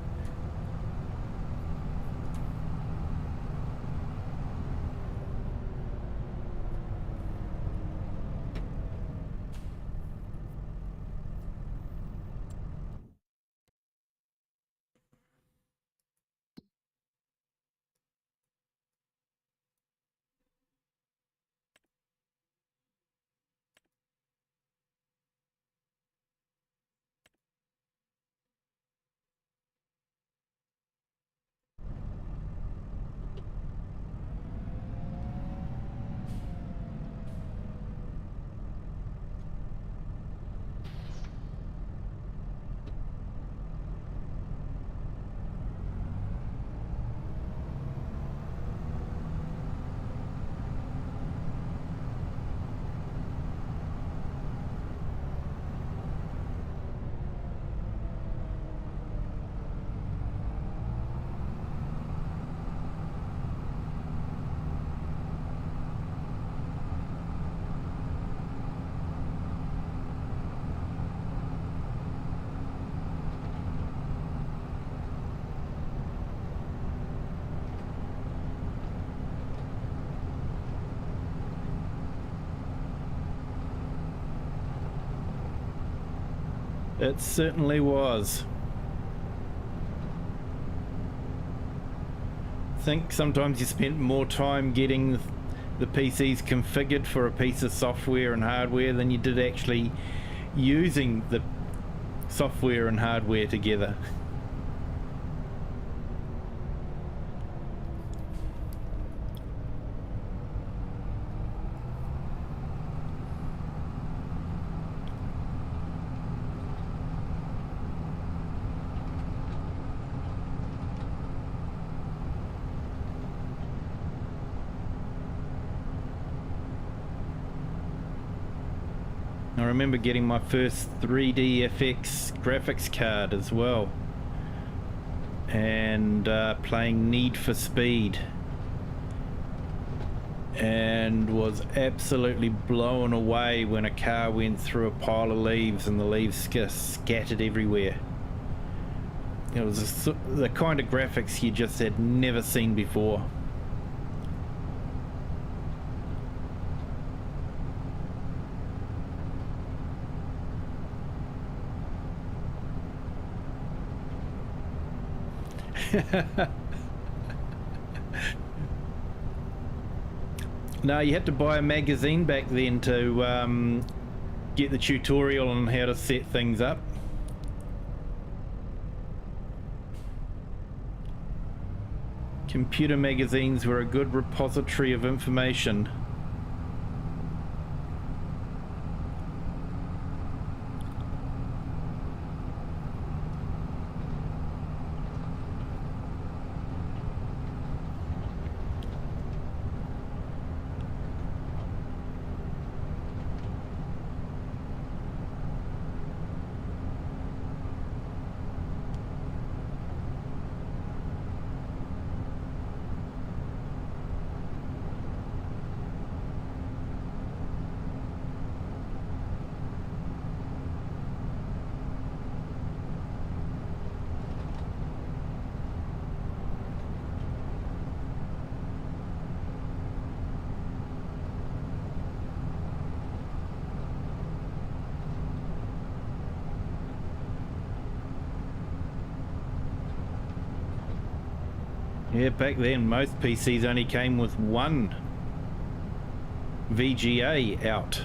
It certainly was. I think sometimes you spent more time getting the PCs configured for a piece of software and hardware than you did actually using the software and hardware together. I remember getting my first 3D FX graphics card as well, and playing Need for Speed, and was absolutely blown away when a car went through a pile of leaves and the leaves scattered everywhere. It was the kind of graphics you just had never seen before. No, you had to buy a magazine back then to get the tutorial on how to set things up. Computer magazines were a good repository of information. Yeah, back then most PCs only came with one VGA out.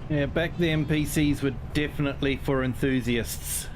Yeah, back then PCs were definitely for enthusiasts.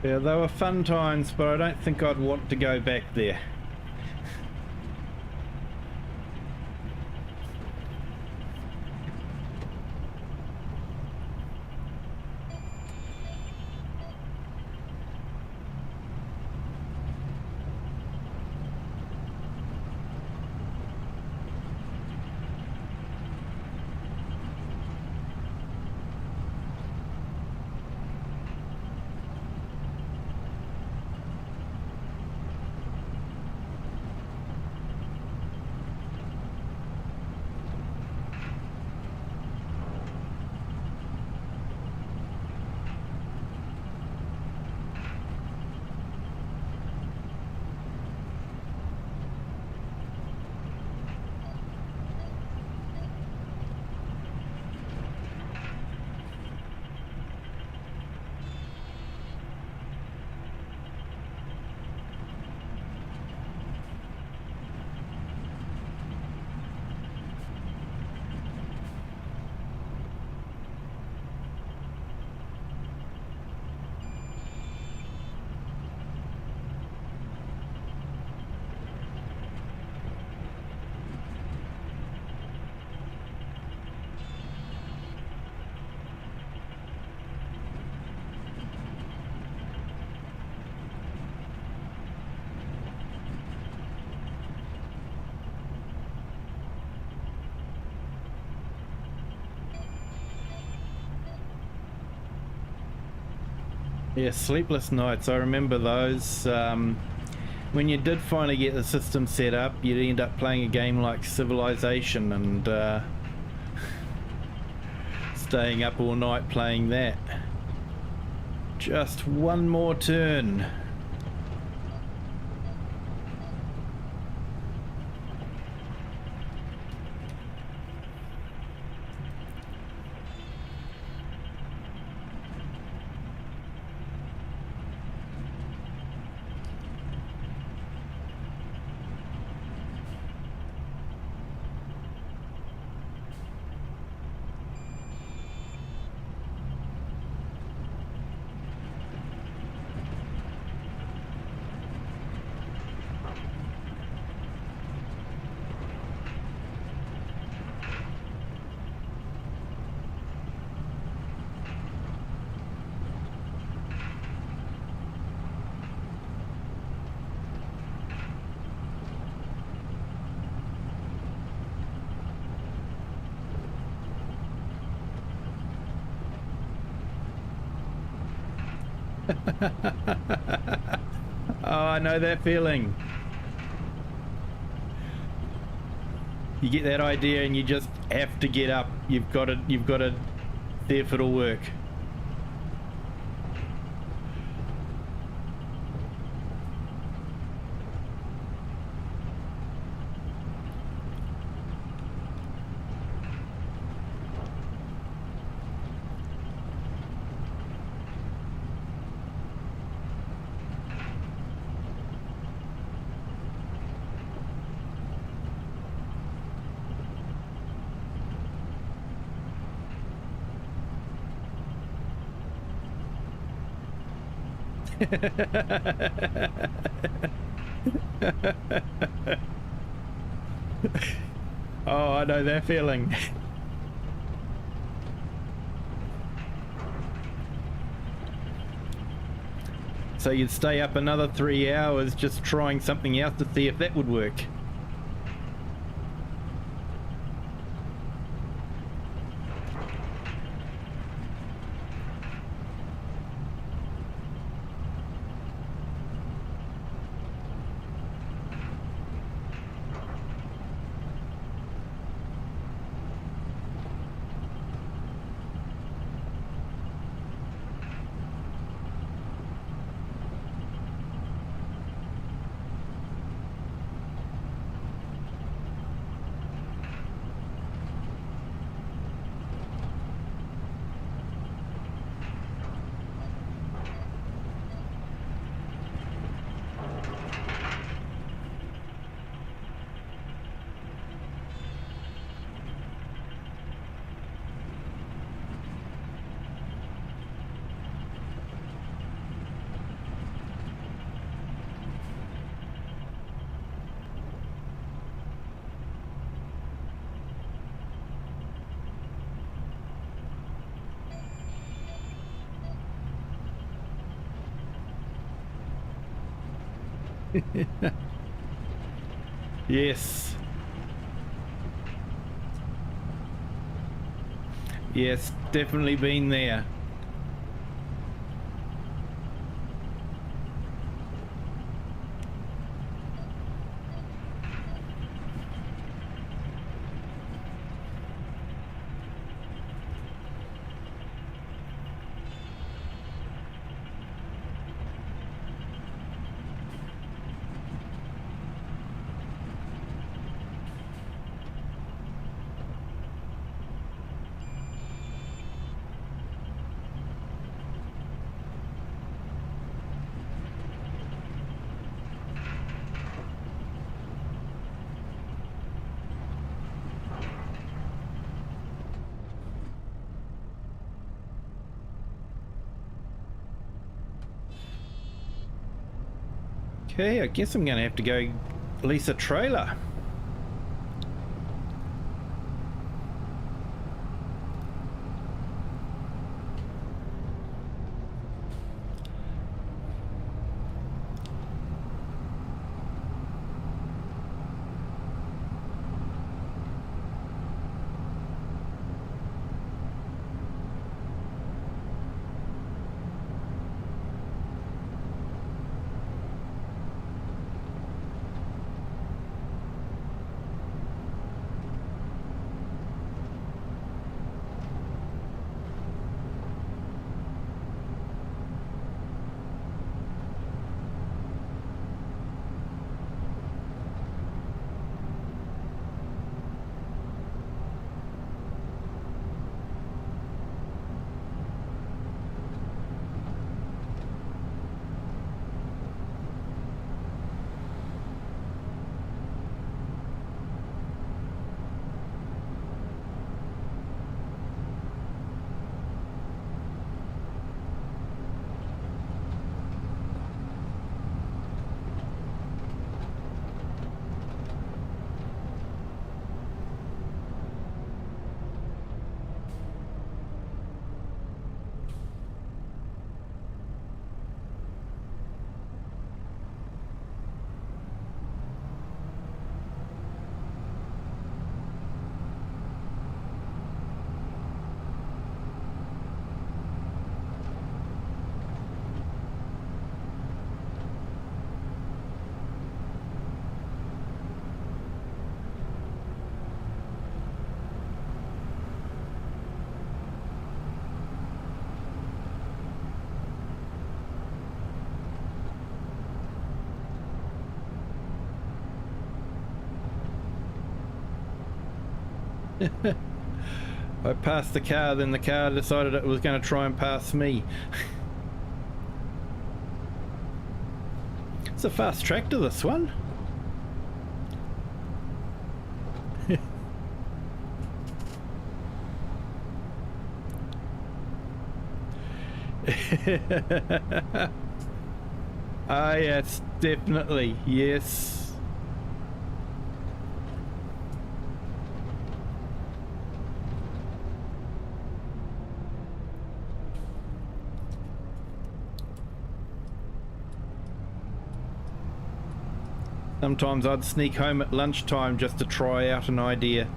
Yeah, they were fun times, but I don't think I'd want to go back there. Yeah, sleepless nights, I remember those. When you did finally get the system set up, you'd end up playing a game like Civilization and staying up all night playing that. Just one more turn. Oh, I know that feeling. You get that idea and you just have to get up. You've got to see if it'll work. Oh, I know that feeling. So you'd stay up another 3 hours just trying something else to see if that would work. Yes. Yes, definitely been there. Okay, I guess I'm going to have to go lease a trailer. I passed the car, then the car decided it was going to try and pass me. It's a fast tractor, this one. Ah, yes, definitely, yes. Sometimes I'd sneak home at lunchtime just to try out an idea.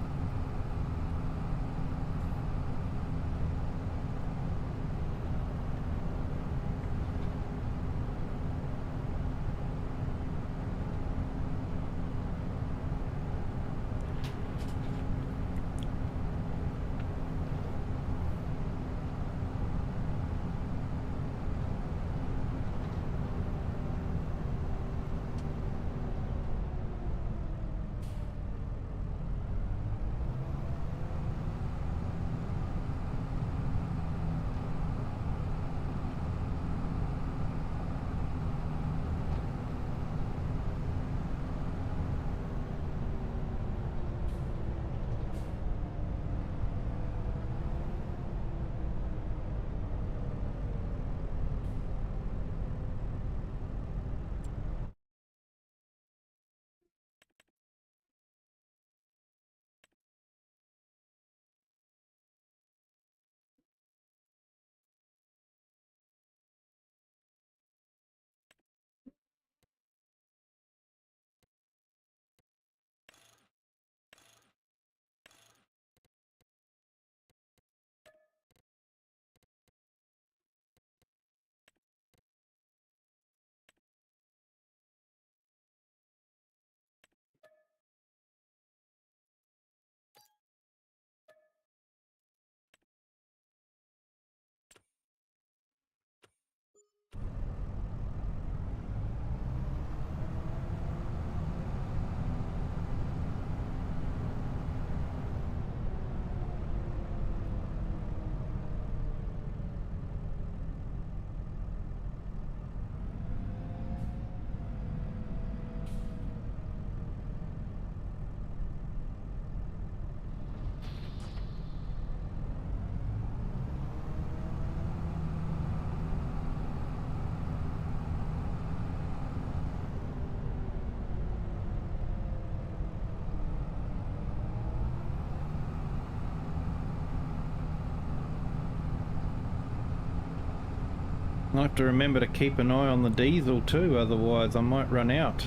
I have to remember to keep an eye on the diesel too, otherwise I might run out.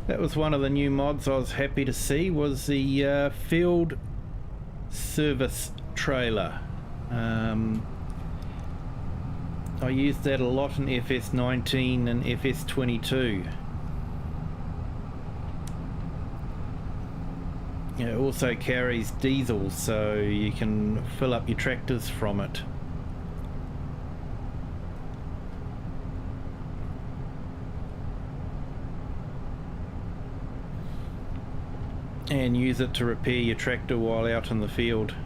That was one of the new mods I was happy to see, was the field service trailer. I used that a lot in FS19 and FS22. It also carries diesel, so you can fill up your tractors from it. And use it to repair your tractor while out in the field.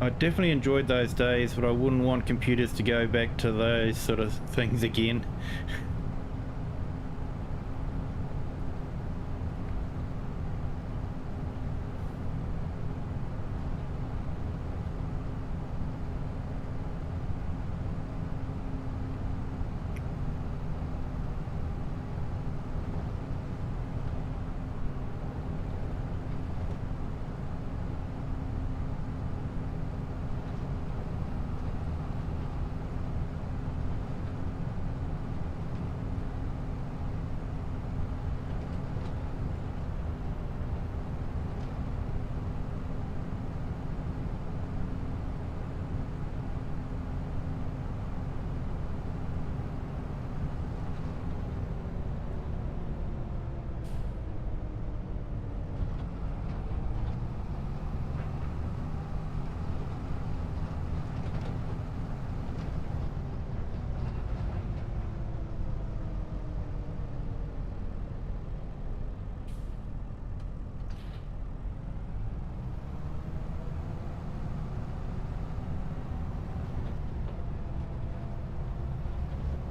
I definitely enjoyed those days, but I wouldn't want computers to go back to those sort of things again.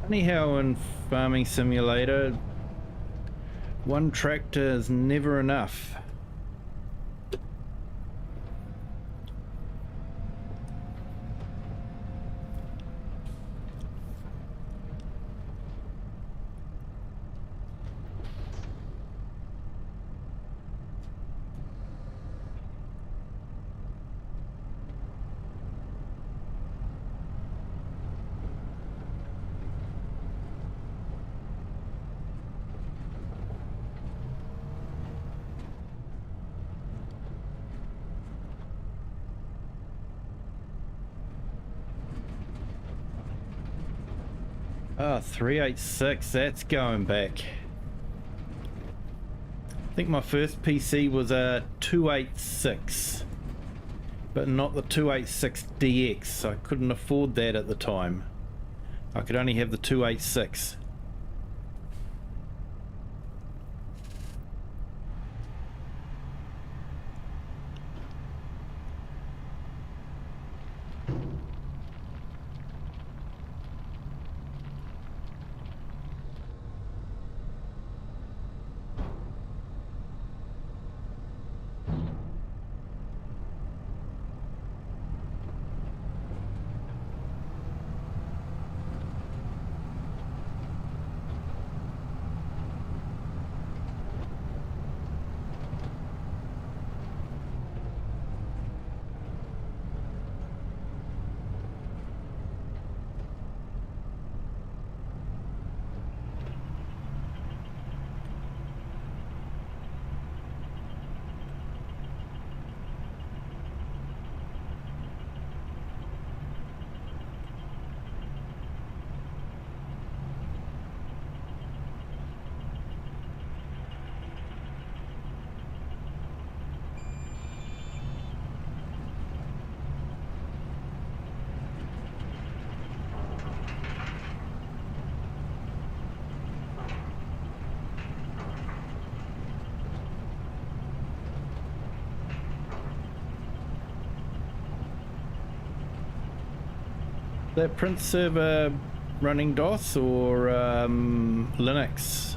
Funny how in Farming Simulator, one tractor is never enough. Ah, 386, that's going back. I think my first PC was a 286, but not the 286DX. I couldn't afford that at the time. I could only have the 286. That print server running DOS or Linux?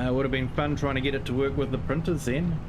Would have been fun trying to get it to work with the printers then.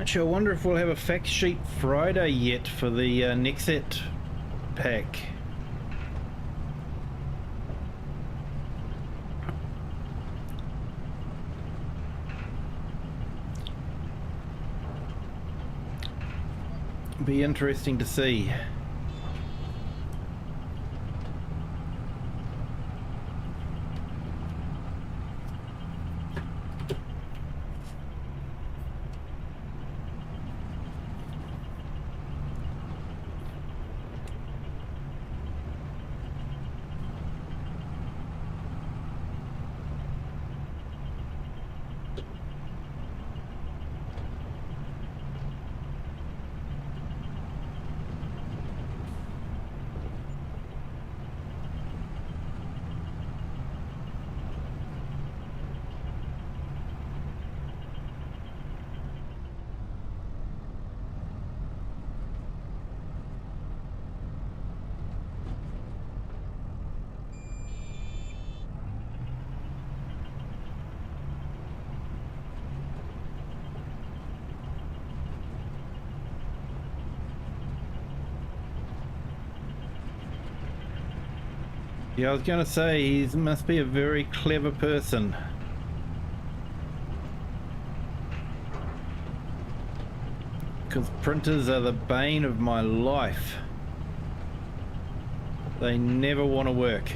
Actually, I wonder if we'll have a fact sheet Friday yet for the Nexat pack. Be interesting to see. Yeah, I was going to say, he must be a very clever person. Because printers are the bane of my life. They never want to work.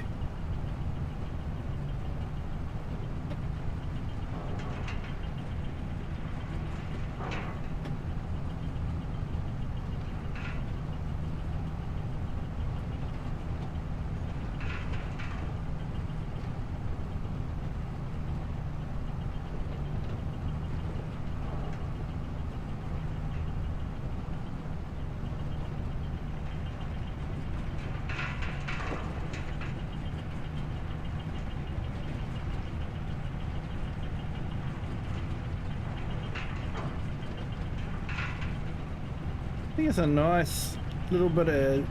I think it's a nice little bit of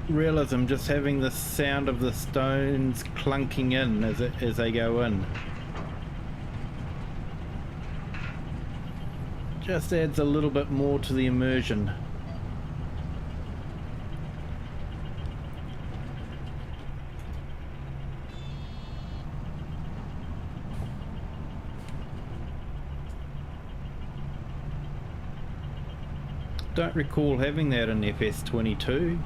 realism, just having the sound of the stones clunking in as they go in. Just adds a little bit more to the immersion. Don't recall having that in FS22.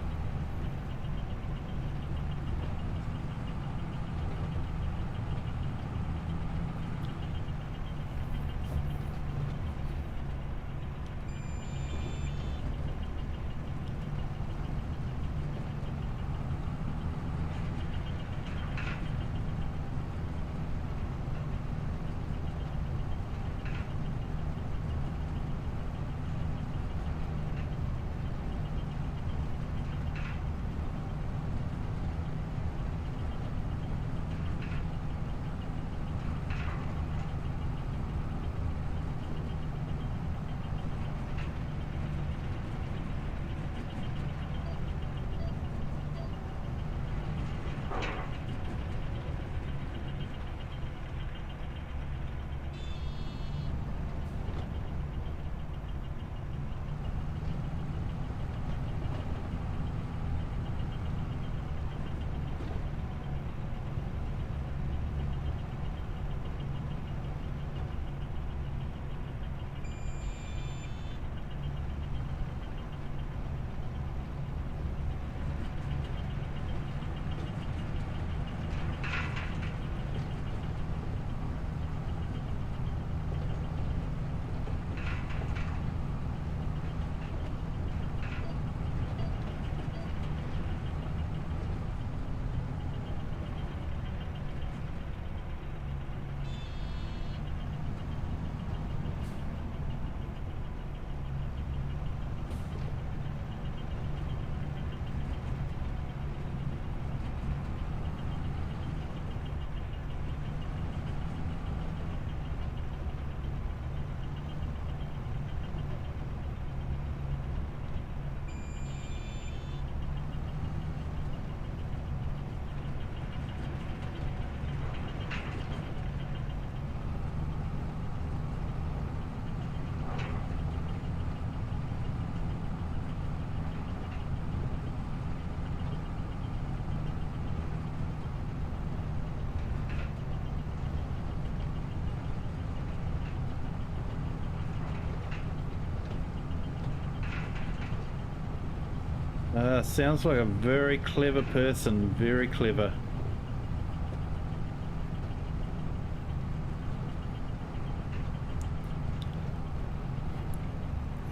Sounds like a very clever person, very clever.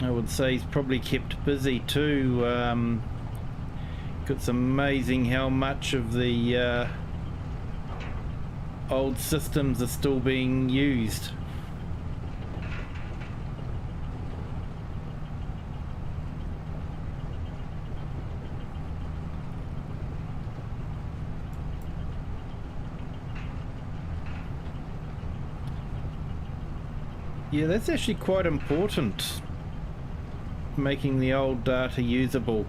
I would say he's probably kept busy too. It's amazing how much of the old systems are still being used. Yeah, that's actually quite important, making the old data usable.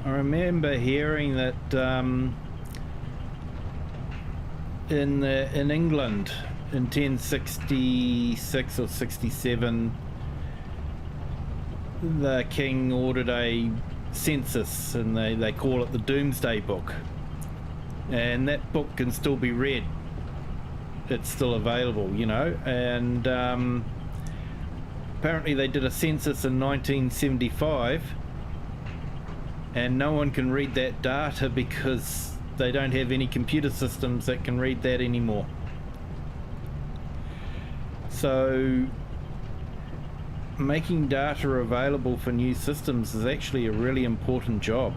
I remember hearing that in England in 1066 or 67, the king ordered a census, and they call it the Doomsday Book, and that book can still be read. It's still available, you know, and apparently they did a census in 1975 and no one can read that data because they don't have any computer systems that can read that anymore. So making data available for new systems is actually a really important job.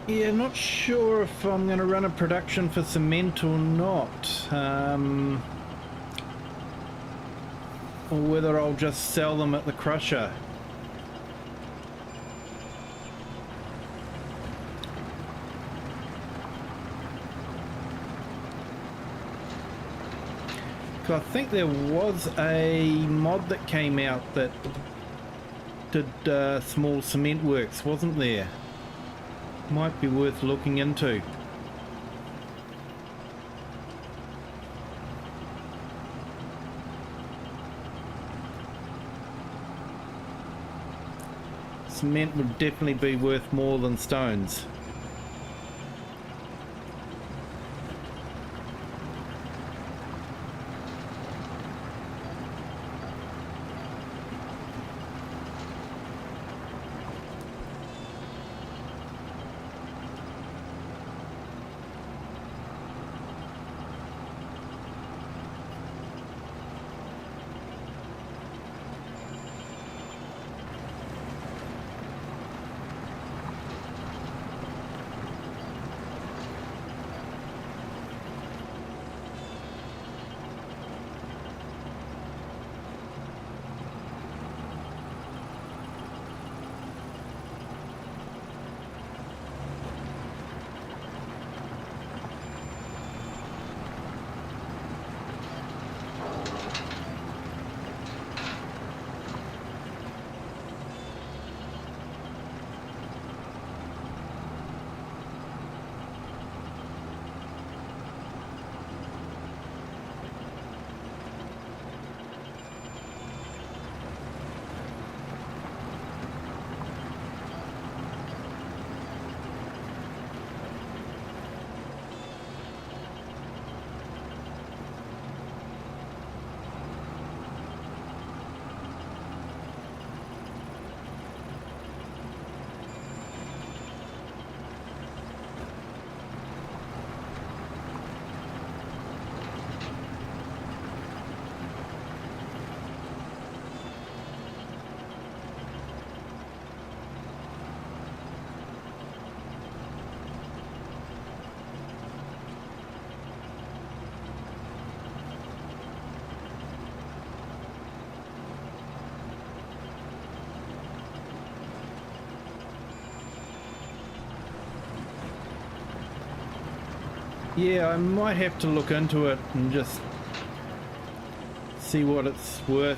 Yeah, not sure if I'm going to run a production for cement or not. Or whether I'll just sell them at the crusher. I think there was a mod that came out that did small cement works, wasn't there? Might be worth looking into. Cement would definitely be worth more than stones. Yeah, I might have to look into it and just see what it's worth.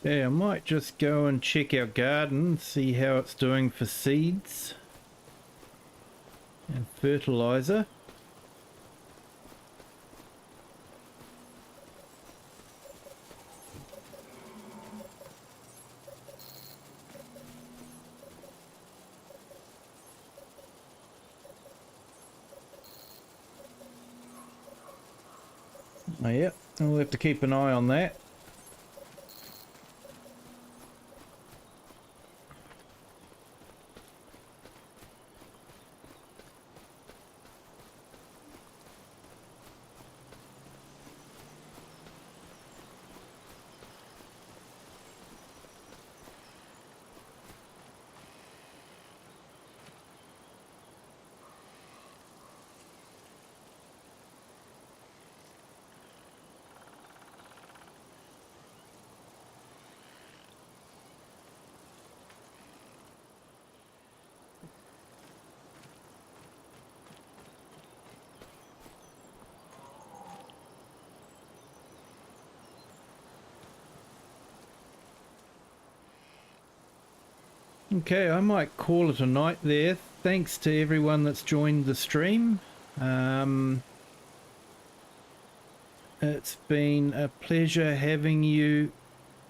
Okay, I might just go and check our garden, see how it's doing for seeds and fertilizer. Oh yeah, we'll have to keep an eye on that. Okay, I might call it a night there. Thanks to everyone that's joined the stream. It's been a pleasure having you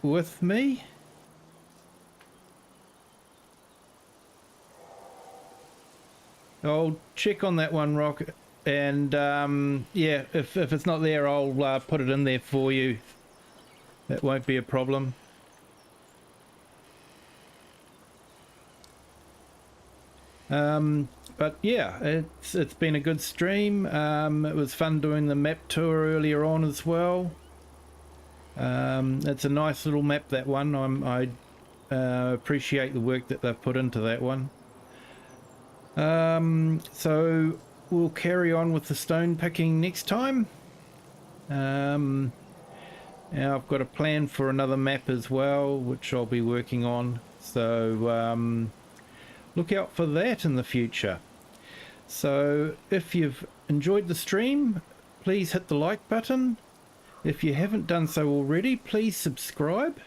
with me. I'll check on that one, Rock, and yeah, if it's not there, I'll put it in there for you. That won't be a problem. But yeah, it's been a good stream. It was fun doing the map tour earlier on as well. It's a nice little map, that one. I appreciate the work that they've put into that one. So we'll carry on with the stone picking next time. Now I've got a plan for another map as well, which I'll be working on. So look out for that in the future. So if you've enjoyed the stream, please hit the like button. If you haven't done so already, please subscribe.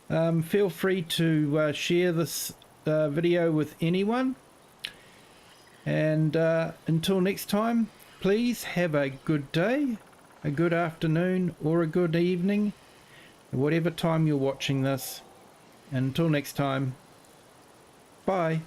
Feel free to share this video with anyone. And until next time, please have a good day, a good afternoon, or a good evening, whatever time you're watching this. And until next time, bye.